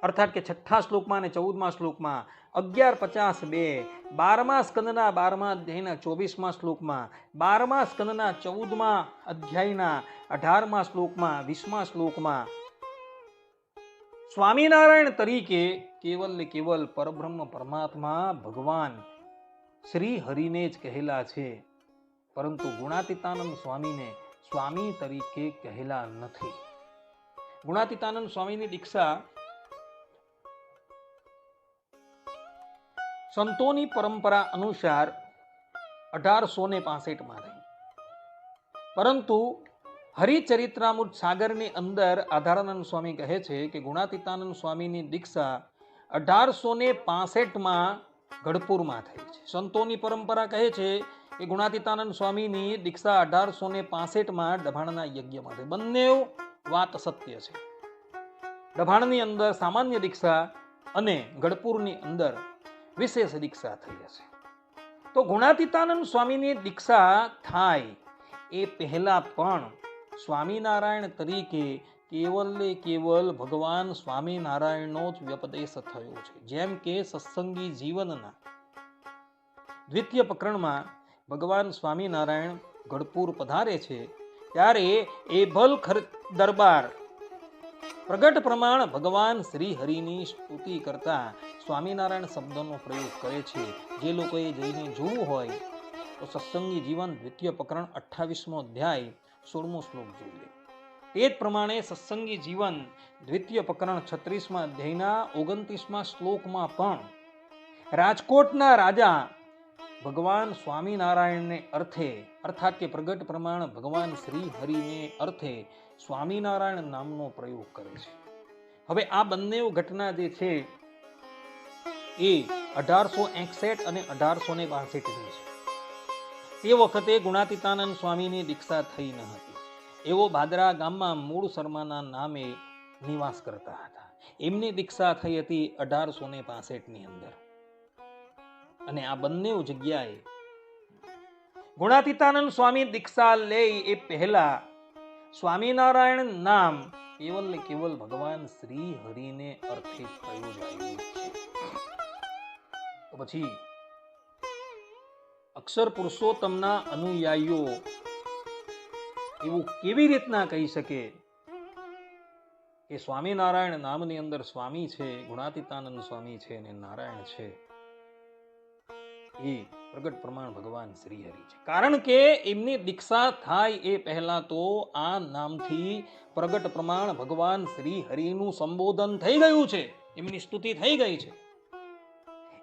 અર્થાત કે 6ઠ્ઠા શ્લોકમાં અને 14મા શ્લોકમાં, 11, 52, 12મા સ્કંદના 12મા અધ્યાયના 24મા શ્લોકમાં, 12મા સ્કંદના 14મા અધ્યાયના 18મા શ્લોકમાં, 20મા શ્લોકમાં સ્વામિનારાયણ તરીકે કેવલ ને કેવલ પરબ્રહ્મ પરમાત્મા ભગવાન શ્રી હરિને જ કહેલા છે, પરંતુ ગુણાતીતાનંદ સ્વામીને સ્વામી તરીકે કહેલા નથી. ગુણાતીતાનંદ સ્વામીની દીક્ષા સંતોની પરંપરા અનુસાર 1865માં થઈ, પરંતુ હરિચરિત્રામૃત સાગરની અંદર આધારાનંદ સ્વામી કહે છે કે ગુણાતીતાનંદ સ્વામીની દીક્ષા 1865માં ગઢપુરમાં થઈ છે. સંતોની પરંપરા કહે છે કે ગુણાતીતાનંદ સ્વામીની દીક્ષા 1865માં ડભાણના યજ્ઞમાં થઈ. બંને વાત સત્ય છે. ડભાણની અંદર સામાન્ય દીક્ષા અને ગઢપુરની અંદર વિશેષ દીક્ષા થઈ હશે. તો ગુણાતીતાનંદ સ્વામીની દીક્ષા થાય એ પહેલા પણ સ્વામિનારાયણ તરીકે કેવલ ને કેવલ ભગવાન સ્વામિનારાયણનો જ વ્યપદેશ થયો છે. જેમ કે સત્સંગી જીવનના દ્વિતીય પ્રકરણમાં ભગવાન સ્વામિનારાયણ ગઢપુર પધારે છે, ત્યારે એભલ દરબાર પ્રગટ પ્રમાણ ભગવાન શ્રી હરિની સ્તુતિ કરતા સ્વામિનારાયણ શબ્દનો પ્રયોગ કરે છે. જે લોકોએ જઈને જોવું હોય તો સત્સંગી જીવન દ્વિતીય પ્રકરણ 28મો અધ્યાય 16મો શ્લોક જોઈ લે. તે જ પ્રમાણે સત્સંગી જીવન દ્વિતીય પ્રકરણ 36મા અધ્યાયના 29મા શ્લોકમાં પણ રાજકોટના રાજા ભગવાન સ્વામિનારાયણને અર્થે, અર્થાત કે પ્રગટ પ્રમાણ ભગવાન શ્રી હરિને અર્થે સ્વામિનારાયણ નામનો પ્રયોગ કરે છે. હવે આ બંને ઘટના જે છે એ 1861 અને 1862 ની છે. તે વખતે ગુણાતીતાનંદ સ્વામીની દીક્ષા થઈ ન હતી. એવો ભાદરા ગામમાં મૂળ શર્માના નામે નિવાસ કરતા હતા. એમની દીક્ષા થઈ હતી 1865 ની અંદર. અને આ બંને જગ્યાએ ગુણાતીતાનંદ સ્વામી દીક્ષા લે એ પહેલા સ્વામિનારાયણ નામ કેવલ ને કેવલ ભગવાન શ્રી હરિને અર્થે પ્રયોજાયું છે. તો પછી અક્ષર પુરુષોત્તમના અનુયાયીઓ એવું કેવી રીતના કહી શકે કે સ્વામિનારાયણ નામની અંદર સ્વામી છે, ગુણાતીતાનંદ સ્વામી છે અને નારાયણ છે, એ પ્રગટ પ્રમાણ ભગવાન શ્રી હરિ છે. કારણ કે એમની દીક્ષા થાય એ પહેલા તો આ નામથી પ્રગટ પ્રમાણ ભગવાન શ્રી હરિનું સંબોધન થઈ ગયું છે, એમની સ્તુતિ થઈ ગઈ છે.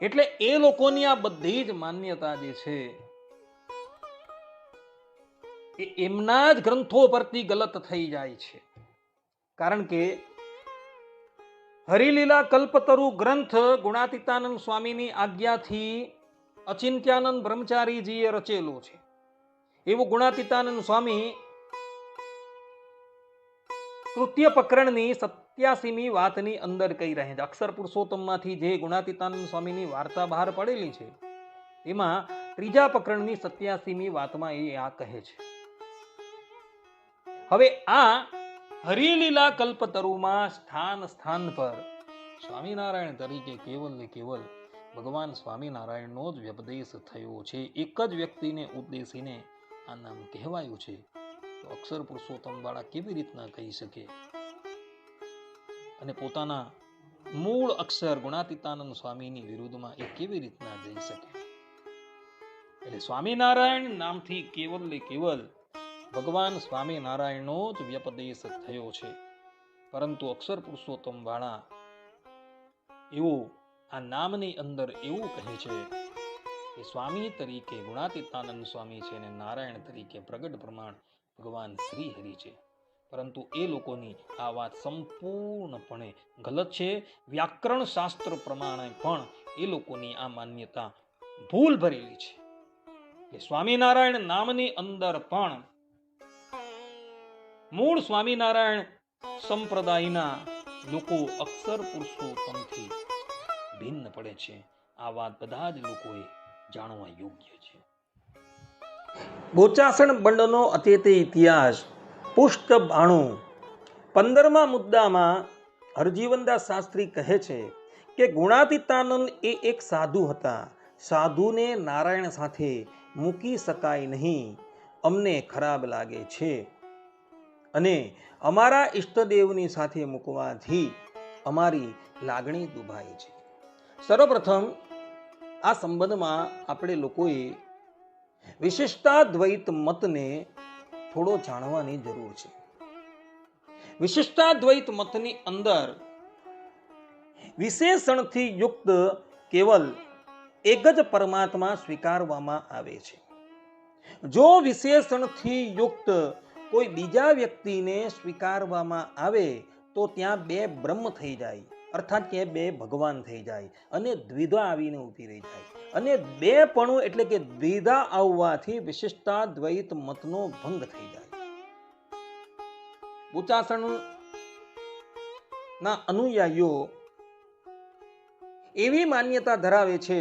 એટલે એ લોકોની આ બધી જ માન્યતા જે છે એ એમના જ ગ્રંથો પરથી ગલત થઈ જાય છે. કારણ કે હરિલીલા કલ્પતરુ ગ્રંથ ગુણાતીતાનંદ સ્વામીની આજ્ઞાથી અચિંત્યાનંદ બ્રહ્મચારીજીએ રચેલો છે. એવું ગુણાતીતાનંદ સ્વામી તૃતીય પ્રકરણની 87મી વાતની અંદર કહી રહ્યા છે. અક્ષર પુરુષોત્તમમાંથી જે ગુણાતીતાનંદ સ્વામીની વાર્તા બહાર પડેલી છે એમાં ત્રીજા પ્રકરણની 87મી વાતમાં એ આ કહે છે. હવે આ હરિલીલા કલ્પતરુમાં સ્થાન સ્થાન પર સ્વામિનારાયણ તરીકે કેવલ ને કેવલ ભગવાન સ્વામિનારાયણનો જ વ્યપદેશ થયો છે. એક જ વ્યક્તિને ઉદ્દેશીને આ નામ કહેવાયું છે. તો અક્ષર પુરુષોત્તમ વાળા કેવી રીતના કહી શકે અને પોતાના મૂળ અક્ષર ગુણાતીતાનંદ સ્વામીની વિરુદ્ધમાં એ કેવી રીતના જઈ શકે? એટલે સ્વામિનારાયણ નામથી કેવલ ને કેવલ ભગવાન સ્વામિનારાયણનો જ વ્યપદેશ થયો છે. પરંતુ અક્ષર પુરુષોત્તમ વાળા એવું આ નામની અંદર એવું કહે છે કે સ્વામી તરીકે ગુણાતીતાનંદ સ્વામી છે અને નારાયણ તરીકે પ્રગટ પ્રમાણ ભગવાન શ્રી હરિ છે. પરંતુ એ લોકોની આ વાત સંપૂર્ણપણે ગલત છે. વ્યાકરણ શાસ્ત્ર પ્રમાણે પણ એ લોકોની આ માન્યતા ભૂલ ભરેલી છે કે સ્વામિનારાયણ નામની અંદર પણ મૂળ સ્વામિનારાયણ સંપ્રદાયના લોકો અક્ષર પુરુષોત્તમથી ભિન્ન પડે છે. આ વાત બધા જ લોકોએ જાણવા યોગ્ય છે. બોચાસણ બંડનો અતિથિ ઇતિહાસ પુષ્ટ 92 15મા મુદ્દામાં હરજીવનદાસ શાસ્ત્રી કહે છે કે ગુણાતીતાનંદ એ એક સાધુ હતા. સાધુને નારાયણ સાથે મૂકી શકાય નહીં. અમને ખરાબ લાગે છે અને અમારા ઈષ્ટદેવની સાથે મૂકવાથી અમારી લાગણી દુભાય છે. સર્વપ્રથમ આ સંબંધમાં આપણે લોકોએ વિશિષ્ટાદ્વૈત મતને થોડો જાણવાની જરૂર છે. વિશિષ્ટાદ્વૈત મતની અંદર વિશેષણથી યુક્ત કેવલ એક જ પરમાત્મા સ્વીકારવામાં આવે છે. જો વિશેષણથી યુક્ત કોઈ બીજા વ્યક્તિને સ્વીકારવામાં આવે તો ત્યાં બે બ્રહ્મ થઈ જાય, અર્થાત કે બે ભગવાન થઈ જાય અને દ્વિધા આવીને ઊભી રહી જાય. અને બે પણું એટલે કે દ્વિધા આવવાથી વિશિષ્ટાદ્વૈત મતનો ભંગ થઈ જાય. બોચાસણ ના અનુયાયીઓ એવી માન્યતા ધરાવે છે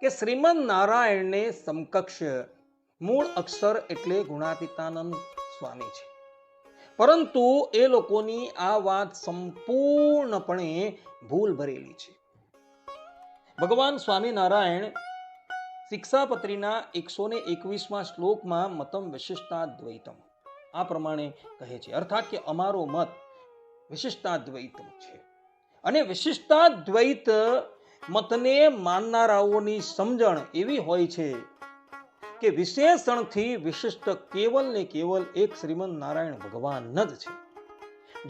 કે શ્રીમદ નારાયણને સમકક્ષ મૂળ અક્ષર એટલે ગુણાતીતાનંદ સ્વામી છે. પરંતુ એ લોકોની આ વાત સંપૂર્ણપણે ભૂલ ભરેલી છે. ભગવાન સ્વામિનારાયણ શિક્ષાપત્રીના 121મા શ્લોકમાં મતમ વિશિષ્ટાદ્વૈતમ આ પ્રમાણે કહે છે, અર્થાત કે અમારો મત વિશિષ્ટાદ્વૈતમ છે. અને વિશિષ્ટાદ્વૈત મતને માનનારાઓની સમજણ એવી હોય છે કે વિશેષણથી વિશિષ્ટ કેવલ ને કેવલ એક શ્રીમદ નારાયણ ભગવાન જ છે.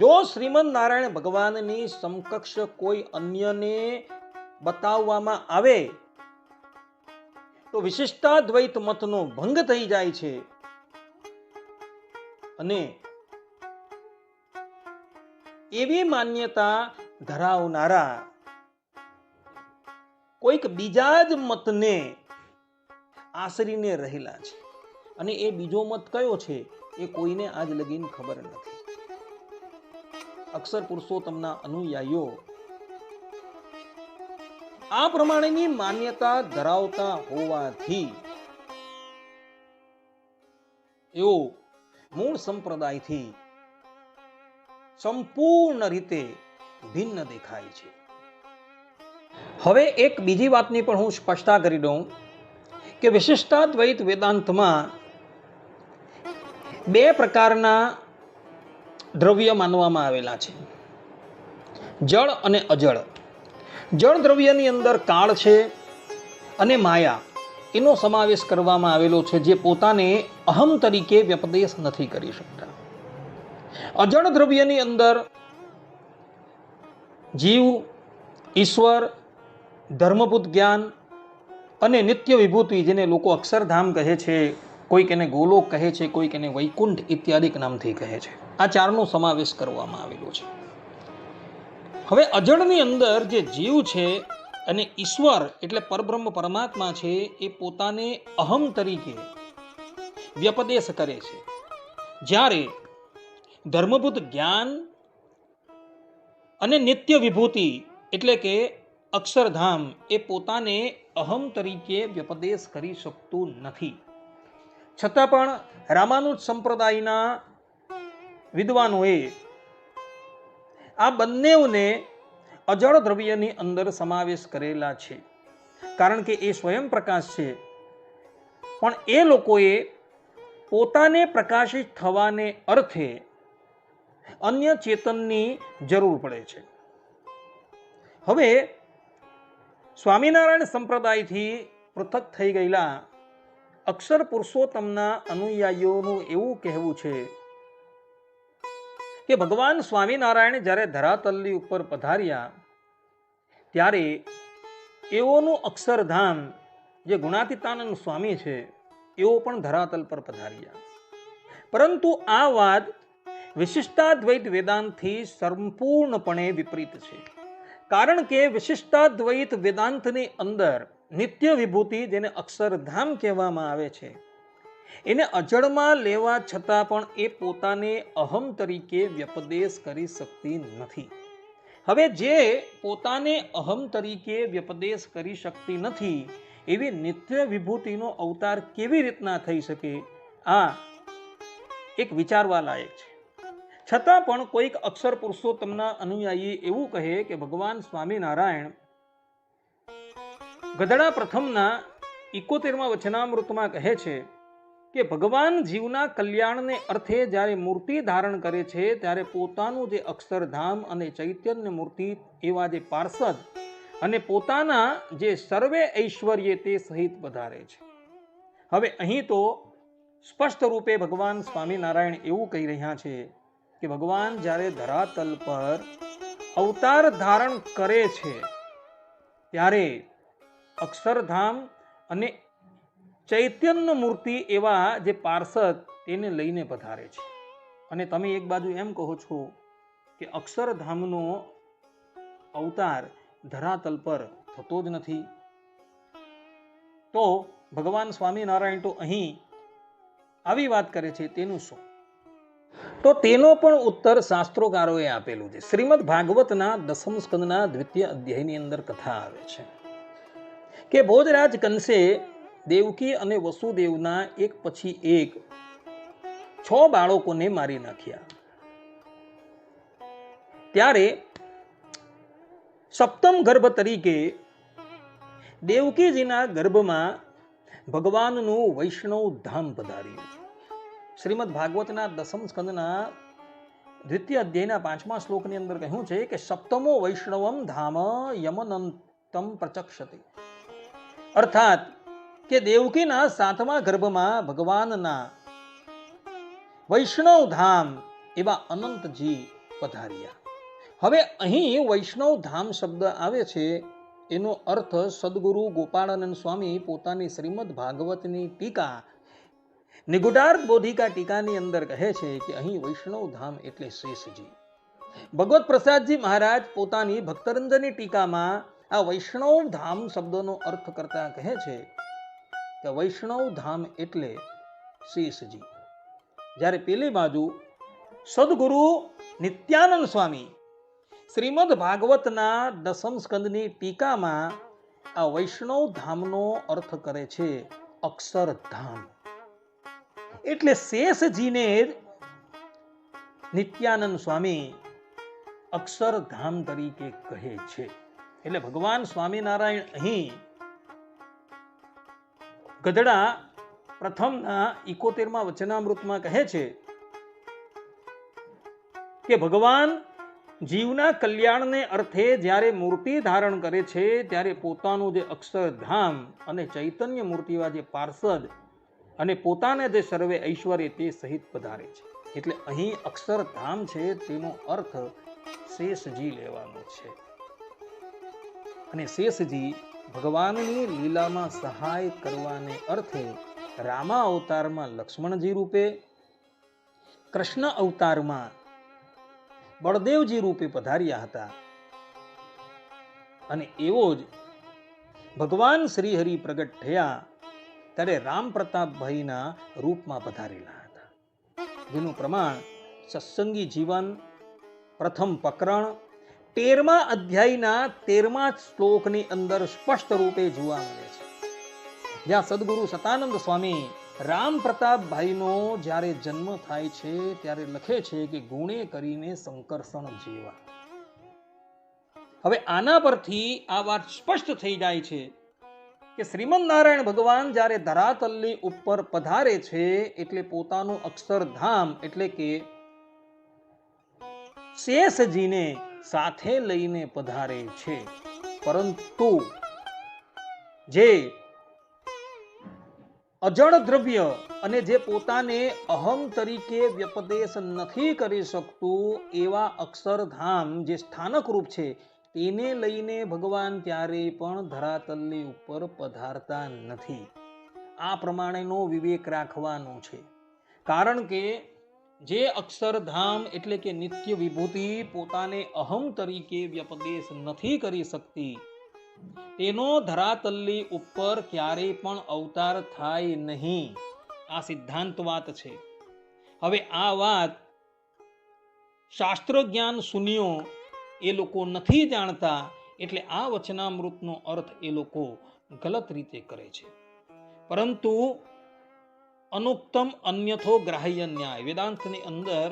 જો શ્રીમદ નારાયણ ભગવાનની સમકક્ષ કોઈ અન્યને બતાવવામાં આવે તો વિશિષ્ટાદ્વૈત મતનો ભંગ થઈ જાય છે અને એવી માન્યતા ધરાવનારા કોઈક બીજા જ મતને આશરીને રહેલા છે. અને એ બીજો મત કયો છે એ કોઈને આજ લગીન ખબર નથી. અક્ષર પુરુષોત્તમના અનુયાયીઓ આ પ્રમાણેની માન્યતા ધરાવતા હોવાથી એઓ મૂળ સંપ્રદાયથી સંપૂર્ણ રીતે ભિન્ન દેખાય છે. હવે એક બીજી વાતની પણ હું સ્પષ્ટતા કરી દઉં કે વિશિષ્ટાદ્વૈત વેદાંતમાં બે પ્રકારના દ્રવ્ય માનવામાં આવેલા છે, જળ અને અજળ. જળ દ્રવ્યની અંદર કાળ છે અને માયા એનો સમાવેશ કરવામાં આવેલો છે, જે પોતાને અહમ તરીકે વ્યપદેશ નથી કરી શકતા. અજળ દ્રવ્યની અંદર જીવ, ઈશ્વર, ધર્મભૂત જ્ઞાન અને નિત્ય વિભૂતિ, જેને લોકો અક્ષરધામ કહે છે, કોઈક એને ગોલોક કહે છે, કોઈક એને વૈકુંઠ ઇત્યાદિક નામથી કહે છે. આ ચારનો સમાવેશ કરવામાં આવેલો છે. હવે અજળની અંદર જે જીવ છે અને ઈશ્વર એટલે પરબ્રહ્મ પરમાત્મા છે, એ પોતાને અહમ તરીકે વ્યપદેશ કરે છે. જ્યારે ધર્મભૂત જ્ઞાન અને નિત્ય વિભૂતિ એટલે કે અક્ષરધામ એ પોતાને અહમ તરીકે વ્યપદેશ કરી શકતું નથી. છતાં પણ રામાનુજ સંપ્રદાયના વિદ્વાનોએ આ બંનેઓને અજળ દ્રવ્યની અંદર સમાવેશ કરેલા છે, કારણ કે એ સ્વયં પ્રકાશ છે. પણ એ લોકોએ પોતાને પ્રકાશિત થવાને અર્થે અન્ય ચેતનની જરૂર પડે છે. હવે સ્વામિનારાયણ સંપ્રદાયથી પૃથક થઈ ગયેલા અક્ષર પુરુષોત્તમના અનુયાયીઓનું એવું કહેવું છે કે ભગવાન સ્વામિનારાયણ જ્યારે ધરાતલની ઉપર પધાર્યા ત્યારે એઓનું અક્ષરધામ જે ગુણાતીતાનંદ સ્વામી છે એઓ પણ ધરાતલ પર પધાર્યા. પરંતુ આ વાત વિશિષ્ટાદ્વૈત વેદાંતથી સંપૂર્ણપણે વિપરીત છે. કારણ કે વિશિષ્ટાદ્વૈત વેદાંતની અંદર નિત્ય વિભૂતિ, જેને અક્ષરધામ કહેવામાં આવે છે, એને અજળમાં લેવા છતાં પણ એ પોતાને અહમ તરીકે વ્યપદેશ કરી શકતી નથી. હવે જે પોતાને અહમ તરીકે વ્યપદેશ કરી શકતી નથી એવી નિત્ય વિભૂતિનો અવતાર કેવી રીતના થઈ શકે? આ એક વિચારવા લાયક છે. છતાં પણ કોઈક અક્ષર પુરુષોત્તમના અનુયાયી એવું કહે કે ભગવાન સ્વામિનારાયણ ગધડા પ્રથમના 71મા વચનામૃતમાં કહે છે કે ભગવાન જીવના કલ્યાણને અર્થે જ્યારે મૂર્તિ ધારણ કરે છે ત્યારે પોતાનું જે અક્ષરધામ અને ચૈતન્ય મૂર્તિ એવા જે પાર્ષદ અને પોતાના જે સર્વે ઐશ્વર્ય તે સહિત પધારે છે. હવે અહીં તો સ્પષ્ટ રૂપે ભગવાન સ્વામિનારાયણ એવું કહી રહ્યા છે કે ભગવાન જ્યારે ધરાતલ પર અવતાર ધારણ કરે છે ત્યારે અક્ષરધામ અને ચૈતન્ય મૂર્તિ એવા જે પાર્ષદ તેને લઈને પધારે છે. અને તમે એક બાજુ એમ કહો છો કે અક્ષરધામનો અવતાર ધરાતલ પર થતો જ નથી, તો ભગવાન સ્વામિનારાયણ તો અહીં આવી વાત કરે છે, તેનું શું? તો તેનો પણ ઉત્તર શાસ્ત્રોકારોએ આપેલું છે. શ્રીમદ ભાગવતના 10મ સ્કંદના 2ય અધ્યાયની અંદર કથા આવે છે કે ભોજરાજ કંસે દેવકી અને વસુદેવના એક પછી એક 6 બાળકોને મારી નાખ્યા. ત્યારે સપ્તમ ગર્ભ તરીકે દેવકીજીના ગર્ભમાં ભગવાનનું વૈષ્ણવ ધામ પધાર્યું. શ્રીમદ ભાગવતના 10મ સ્કંદના 2ય અધ્યાયના 5મા શ્લોકની અંદર કહ્યું છે કે સપ્તમો વૈષ્ણવમ ધામ યમનંતમ પ્રચક્ષતે. અર્થાત કે દેવકીના 7મા ગર્ભમાં ભગવાનના વૈષ્ણવ ધામ એવા અનંતજી પધાર્યા. હવે અહીં વૈષ્ણવ ધામ શબ્દ આવે છે એનો અર્થ સદગુરુ ગોપાળાનંદ સ્વામી પોતાની શ્રીમદ ભાગવતની ટીકા નિગુઢાર્થ બોધિકા ટીકાની અંદર કહે છે કે અહીં વૈષ્ણવ ધામ એટલે શેષજી. ભગવત પ્રસાદજી મહારાજ પોતાની ભક્તરંજની ટીકામાં આ વૈષ્ણવ ધામ શબ્દનો અર્થ કરતા કહે છે કે વૈષ્ણવ ધામ એટલે શેષજી. જ્યારે પેલી બાજુ સદગુરુ નિત્યાનંદ સ્વામી શ્રીમદ ભાગવતના 10મ સ્કંદની ટીકામાં આ વૈષ્ણવ ધામનો અર્થ કરે છે અક્ષરધામ. એટલે શેષજીને નિત્યાનંદ સ્વામી અક્ષરધામ તરીકે કહે છે. એટલે ભગવાન સ્વામિનારાયણ અહીં ગધડા પ્રથમના 71મા વચનામૃતમાં કહે છે કે ભગવાન જીવના કલ્યાણને અર્થે જ્યારે મૂર્તિ ધારણ કરે છે ત્યારે પોતાનું જે અક્ષરધામ અને ચૈતન્ય મૂર્તિવા જે પાર્ષદ અને પોતાને જે સર્વે ઐશ્વર્ય તે સહિત પધારે છે. એટલે અહીં અક્ષરધામ છે તેનો અર્થ શેષજી લેવાનો છે. અને શેષજી ભગવાનની લીલામાં સહાય કરવાને અર્થે રામા અવતારમાં લક્ષ્મણજી રૂપે, કૃષ્ણ અવતારમાં બળદેવજી રૂપે પધાર્યા હતા. અને એવો જ ભગવાન શ્રી હરિ પ્રગટ થયા ત્યારે રામ પ્રતાપભાઈના રૂપમાં પધારેલા હતા. જેનું પ્રમાણ સત્સંગી જીવન પ્રથમ પ્રકરણ 13મા અધ્યાયના 13મા શ્લોકની અંદર સ્પષ્ટ રૂપે જોવા મળે છે. જ્યાં સદગુરુ સતાનંદ સ્વામી રામ પ્રતાપભાઈનો જ્યારે જન્મ થાય છે ત્યારે લખે છે કે ગુણે કરીને સંકર્ષણ જેવા. હવે આના પરથી આ વાત સ્પષ્ટ થઈ જાય છે કે શ્રીમદ નારાયણ ભગવાન જ્યારે ધરાતલની ઉપર પધારે છે એટલે પોતાનું અક્ષરધામ એટલે કે શેષજીને સાથે લઈને પધારે છે. પરંતુ જે અજળ દ્રવ્ય અને જે પોતાને અહમ તરીકે વ્યપદેશ નથી કરી શકતું એવા અક્ષરધામ જે સ્થાનક રૂપ છે તેને લઈને ભગવાન ત્યારે પણ ધરાતલની ઉપર પધારતા નથી. આ પ્રમાણેનો વિવેક રાખવાનો છે. કારણ કે જે અક્ષરધામ એટલે કે નિત્ય વિભૂતિ પોતાને અહમ તરીકે વ્યપદેશ નથી કરી શકતી, તેનો ધરાતલની ઉપર ક્યારેય પણ અવતાર થાય નહીં. આ સિદ્ધાંત વાત છે. હવે આ વાત શાસ્ત્ર જ્ઞાન શૂન્યો એ લોકો નથી જાણતા, એટલે આ વચનામૃતનો અર્થ એ લોકો ગલત રીતે કરે છે. પરંતુ અનુક્તમ અન્યથો ગ્રાહ્ય ન્યાય, વેદાંતની અંદર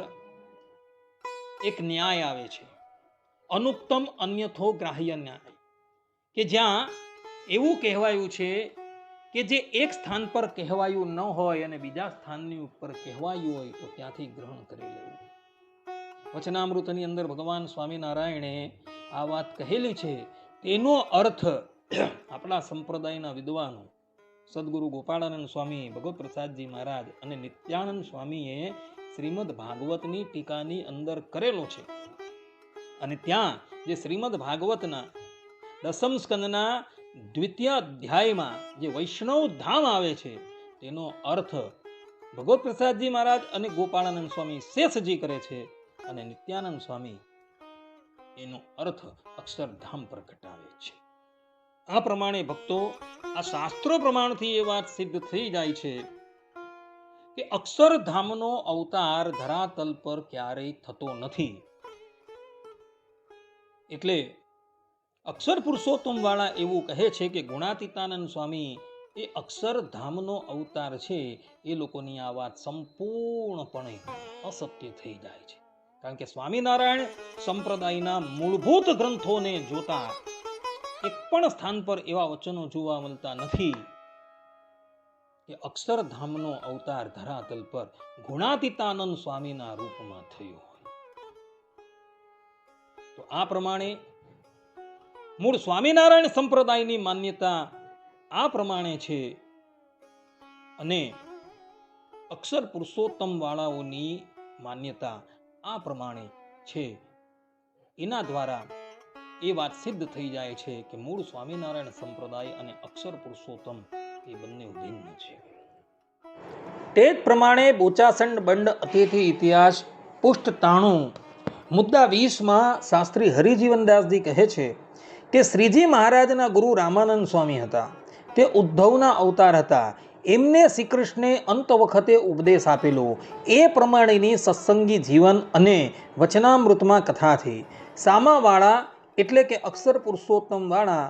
એક ન્યાય આવે છે, અનુક્તમ અન્યથો ગ્રાહ્ય ન્યાય, કે જ્યાં એવું કહેવાયું છે કે જે એક સ્થાન પર કહેવાયું ન હોય અને બીજા સ્થાનની ઉપર કહેવાયું હોય તો ત્યાંથી ગ્રહણ કરી લેવું. વચનામૃતની અંદર ભગવાન સ્વામિનારાયણે આ વાત કહેલી છે. તેનો અર્થ આપણા સંપ્રદાયના વિદ્વાનો સદગુરુ ગોપાળાનંદ સ્વામી, ભગવત પ્રસાદજી મહારાજ અને નિત્યાનંદ સ્વામીએ શ્રીમદ ભાગવતની ટીકાની અંદર કરેલો છે. અને ત્યાં જે શ્રીમદ ભાગવતના દસમ સ્કંદના દ્વિતીય અધ્યાયમાં જે વૈષ્ણવ ધામ આવે છે, તેનો અર્થ ભગવત પ્રસાદજી મહારાજ અને ગોપાળાનંદ સ્વામી શેષજી કરે છે, અને નિત્યાનંદ સ્વામી એનો અર્થ અક્ષરધામ પ્રગટાવે છે. આ પ્રમાણે ભક્તો, આ શાસ્ત્રો પ્રમાણથી એ વાત સિદ્ધ થઈ જાય છે કે અક્ષરધામનો અવતાર ધરાતલ પર ક્યારેય થતો નથી. એટલે અક્ષર પુરુષોત્તમ વાળા એવું કહે છે કે ગુણાતીતાનંદ સ્વામી એ અક્ષરધામનો અવતાર છે. એ લોકોની આ વાત સંપૂર્ણપણે અસત્ય થઈ જાય છે. કારણ કે સ્વામિનારાયણ સંપ્રદાયના મૂળભૂત ગ્રંથોને જોતા એક પણ સ્થાન પર એવા વચનો જોવા મળતા નથી કે અક્ષરધામનો અવતાર ધરાતલ પર ગુણાતીતાનંદ સ્વામીના રૂપમાં થયો હોય. તો આ પ્રમાણે મૂળ સ્વામિનારાયણ સંપ્રદાયની માન્યતા આ પ્રમાણે છે, અને અક્ષર પુરુષોત્તમ વાળાઓની માન્યતા આ પ્રમાણે છે. એના દ્વારા એ વાત સિદ્ધ થઈ જાય છે કે મૂળ સ્વામિનારાયણ સંપ્રદાય અને અક્ષર પુરુષોત્તમ એ બંને ભિન્ન છે. તે જ પ્રમાણે બોચાસંડ બંડ અતિથિ ઇતિહાસ પુષ્ટ 93 મુદ્દા 20માં શાસ્ત્રી હરિજીવનદાસજી કહે છે કે શ્રીજી મહારાજના ગુરુ રામાનંદ સ્વામી હતા. તે ઉદ્ધવના અવતાર હતા. એમને શ્રી કૃષ્ણે અંત વખતે ઉપદેશ આપેલો એ પ્રમાણેની સત્સંગી જીવન અને વચનામૃતમાં કથા થઈ. સામાવાળા એટલે કે અક્ષર પુરુષોત્તમ વાળા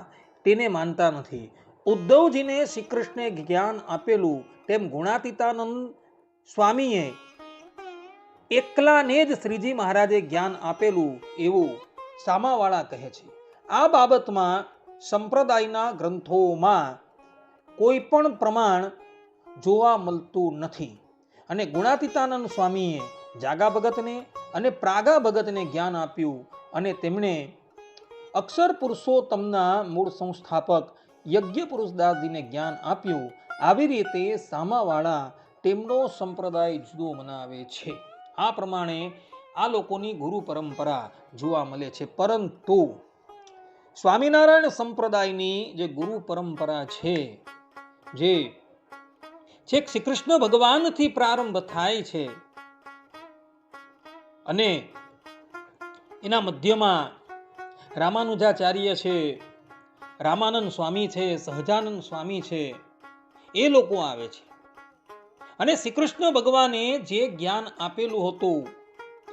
તેને માનતા નથી. ઉદ્ધવજીને શ્રી કૃષ્ણે જ્ઞાન આપેલું તેમ ગુણાતીતાનંદ સ્વામીએ એકલાને જ શ્રીજી મહારાજે જ્ઞાન આપેલું એવું સામાવાળા કહે છે. આ બાબતમાં સંપ્રદાયના ગ્રંથોમાં કોઈ પણ પ્રમાણ જોવા મળતું નથી. અને ગુણાતીતાનંદ સ્વામીએ જાગા ભગતને અને પ્રાગા ભગતને જ્ઞાન આપ્યું, અને તેમણે અક્ષર પુરુષોત્તમના મૂળ સંસ્થાપક યજ્ઞ પુરુષદાસજીને જ્ઞાન આપ્યું. આવી રીતે સામાવાળા તેમનો સંપ્રદાય જુદો મનાવે છે. આ પ્રમાણે આ લોકોની ગુરુ પરંપરા જોવા મળે છે. પરંતુ સ્વામિનારાયણ સંપ્રદાયની જે ગુરુ પરંપરા છે, જે છેક શ્રી કૃષ્ણ ભગવાનથી પ્રારંભ થાય છે, અને એના મધ્યમાં રામાનુજાચાર્ય છે, રામાનંદ સ્વામી છે, સહજાનંદ સ્વામી છે, એ લોકો આવે છે. અને શ્રી કૃષ્ણ ભગવાને જે જ્ઞાન આપેલું હતું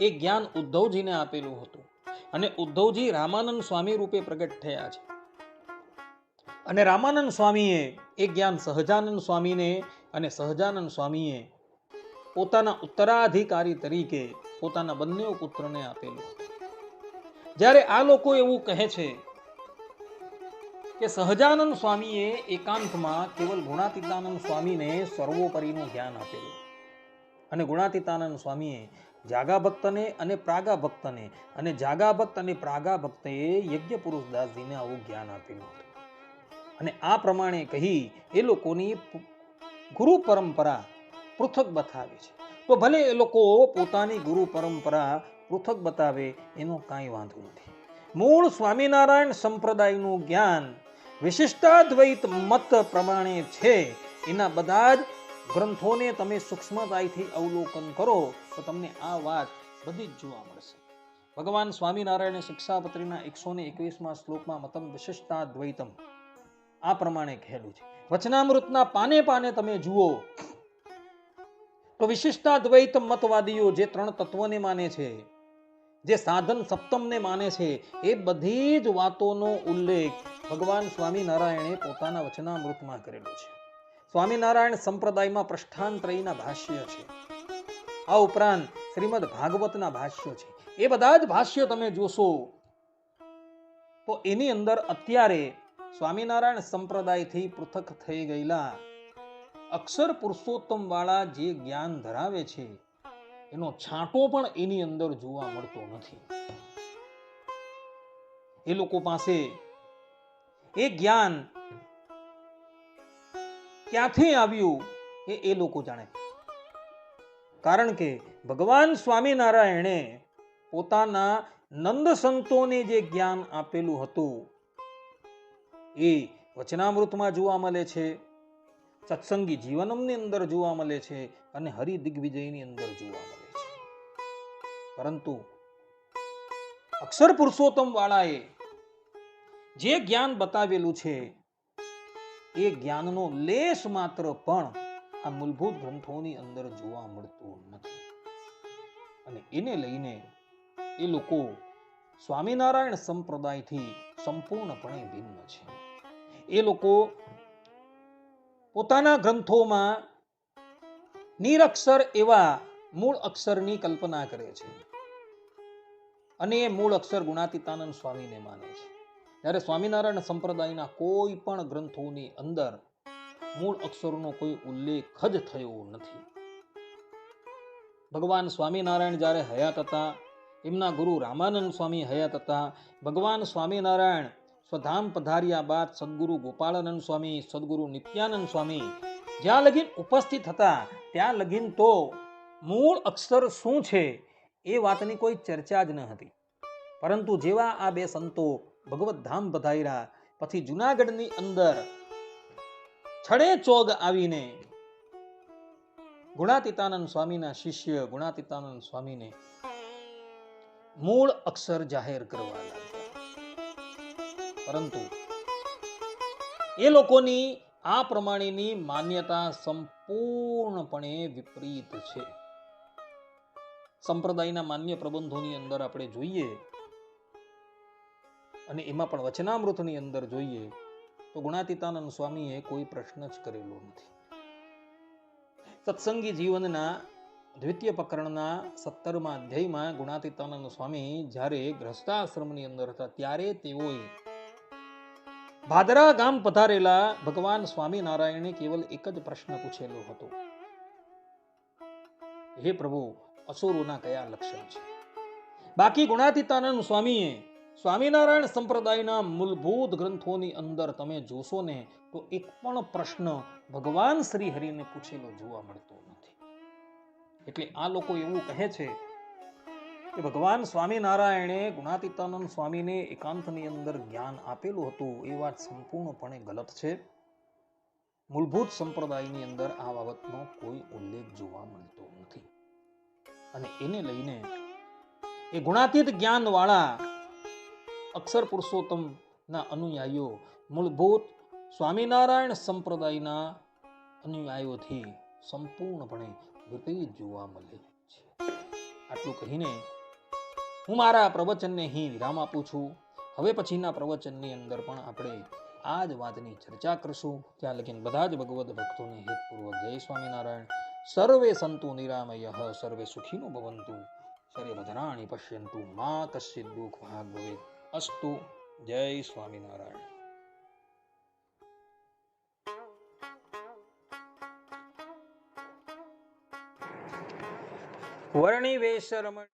એ જ્ઞાન ઉદ્ધવજીને આપેલું હતું, અને ઉદ્ધવજી રામાનંદ સ્વામી રૂપે પ્રગટ થયા છે. અને રામાનંદ સ્વામીએ એ જ્ઞાન સહજાનંદ સ્વામીને, અને સહજાનંદ સ્વામીએ પોતાના ઉત્તરાધિકારી તરીકે પોતાના બંને પુત્રને આપેલું. જ્યારે આ લોકો એવું કહે છે કે સહજાનંદ સ્વામીએ એકાંતમાં કેવલ ગુણાતીતાનંદ સ્વામીને સર્વોપરીનું જ્ઞાન આપેલું, અને ગુણાતીતાનંદ સ્વામીએ જાગા ભક્તને અને પ્રાગા ભક્તને, અને જાગા ભક્ત અને પ્રાગા ભક્તે યજ્ઞ પુરુષદાસજીને આવું જ્ઞાન આપેલું હતું. અને આ પ્રમાણે કહી એ લોકોની ગુરુ પરંપરા પૃથક બતાવે છે. તો ભલે એ લોકો પોતાની ગુરુ પરંપરા પૃથક બતાવે, એનો કાંઈ વાંધો નથી. મૂળ સ્વામિનારાયણ સંપ્રદાયનું જ્ઞાન વિશિષ્ટાદ્વૈત મત પ્રમાણે છે. એના બધા જ ગ્રંથોને તમે સૂક્ષ્મતાથી અવલોકન કરો તો તમને આ વાત બધી જ જોવા મળશે. ભગવાન સ્વામિનારાયણે શિક્ષાપત્રીના 121માં શ્લોકમાં મતમ વિશિષ્ટાદ્વૈતમ આ પ્રમાણે કહેલું છે. વચનામૃતના પાને પાને તમે જુઓ તો વિશિષ્ટાદ્વૈત મતવાદીઓ જે ત્રણ તત્વને માને છે, જે સાધન સપ્તમને માને છે, એ બધી જ વાતોનો ઉલ્લેખ ભગવાન સ્વામિનારાયણે પોતાના વચનામૃતમાં કરેલો છે. સ્વામિનારાયણ સંપ્રદાયમાં પ્રસ્થાનત્રયના ભાષ્ય છે. આ ઉપરાંત શ્રીમદ ભાગવતના ભાષ્યો છે. એ બધા જ ભાષ્યો તમે જોશો તો એની અંદર અત્યારે સ્વામિનારાયણ સંપ્રદાયથી પૃથક થઈ ગયેલા અક્ષર પુરુષોત્તમ વાળા જે જ્ઞાન ધરાવે છે એનો છાંટો પણ એની અંદર જોવા મળતો નથી. એ લોકો પાસે એ જ્ઞાન ક્યાંથી આવ્યું એ લોકો જાણે. કારણ કે ભગવાન સ્વામિનારાયણે પોતાના નંદ સંતોને જે જ્ઞાન આપેલું હતું એ વચનામૃતમાં જોવા મળે છે, સત્સંગી જીવનમની અંદર જોવા મળે છે અને હરિ દિગ્વિજયની અંદર જોવા મળે છે. પરંતુ અક્ષર પુરુષોત્તમ વાળાએ જે જ્ઞાન બતાવેલું છે એ જ્ઞાનનો લેશ માત્ર પણ આ મૂળભૂત ગ્રંથોની અંદર જોવા મળતું નથી. અને એને લઈને એ લોકો સ્વામિનારાયણ સંપ્રદાયથી સંપૂર્ણપણે ભિન્ન છે. એ લોકો પોતાના ગ્રંથોમાં નિરક્ષર એવા મૂળ અક્ષરની કલ્પના કરે છે અને એ મૂળ અક્ષર ગુણાતીતાનંદ સ્વામીને માને છે. જ્યારે સ્વામિનારાયણ સંપ્રદાયના કોઈ પણ ગ્રંથોની અંદર મૂળ અક્ષરનો કોઈ ઉલ્લેખ જ થયો નથી. ભગવાન સ્વામિનારાયણ જ્યારે હયાત હતા, એમના ગુરુ રામાનંદ સ્વામી હયાત હતા, ભગવાન સ્વામિનારાયણ સ્વધામ પધાર્યા બાદ સદગુરુ ગોપાળાનંદ સ્વામી, સદગુરુ નિત્યાનંદ સ્વામી જ્યાં લગીન ઉપસ્થિત હતા ત્યાં લગીન તો મૂળ અક્ષર શું છે એ વાતની કોઈ ચર્ચા જ ન હતી. પરંતુ જેવા આ બે સંતો ભગવત ધામ પધાર્યા પછી જુનાગઢની અંદર છડે ચોગ આવીને ગુણાતીતાનંદ સ્વામીના શિષ્ય ગુણાતીતાનંદ સ્વામીને મૂળ અક્ષર જાહેર કરવા લાગ્યા. પરંતુ એ લોકોની આ પ્રમાણેની માન્યતા સંપૂર્ણપણે વિપરીત છે. સંપ્રદાયના માન્ય પ્રબંધોની અંદર આપણે જોઈએ અને એમાં પણ વચનામૃતની અંદર જોઈએ તો ગુણાતીતાનંદ સ્વામીએ કોઈ પ્રશ્ન જ કરેલો નથી. સત્સંગી જીવનના દ્વિતીય પ્રકરણના 17મા અધ્યાયમાં ગુણાતીતાનંદ સ્વામી જ્યારે ગ્રસ્તાશ્રમની અંદર હતા ત્યારે તેઓએ ભાદરા ગામ પધારેલા ભગવાન સ્વામિનારાયણે કેવલ એક જ પ્રશ્ન પૂછેલો હતો, હે પ્રભુ, અસુરોના કયા લક્ષણ છે? બાકી ગુણાતીતાનંદ સ્વામીએ સ્વામિનારાયણ સંપ્રદાયના મૂળભૂત ગ્રંથોની અંદર તમે જોશો ને તો એક પણ પ્રશ્ન ભગવાન શ્રી હરિને પૂછેલો જોવા મળતો નથી. એટલે આ લોકો એવું કહે છે કે ભગવાન સ્વામિનારાયણે ગુણાતીતાનંદ સ્વામીને એકાંતની અંદર જ્ઞાન આપેલું હતું એ વાત સંપૂર્ણપણે ગલત છે. મૂળભૂત સંપ્રદાયની અંદર આ બાબતનો કોઈ ઉલ્લેખ જોવા મળતો નથી. અને એને લઈને એ ગુણાતીત જ્ઞાન વાળા અક્ષર પુરુષોત્તમ ના અનુયાયીઓ મૂળભૂત સ્વામિનારાયણ સંપ્રદાયના અનુયાયીઓથી સંપૂર્ણપણે વિપરીત જોવા મળે છે. આટલું કહીને હું મારા પ્રવચનને અહીં વિરામ આપું છું. હવે પછીના પ્રવચનની અંદર પણ આપણે આ જ વાતની ચર્ચા કરશું. ત્યાં લગીન બધા જ ભગવદ ભક્તોને હેતપૂર્વક જય સ્વામિનારાયણ. સર્વે સંતુ નિરામયઃ, સર્વે સુખીનો ભવંતુ, સર્વે ભદ્રાણિ પશ્યન્તુ, મા કશ્ચિદ દુઃખ ભાગ ભવેત. અસ્તુ. જય સ્વામિનારાયણ. વર્ણિ વેશ રમણ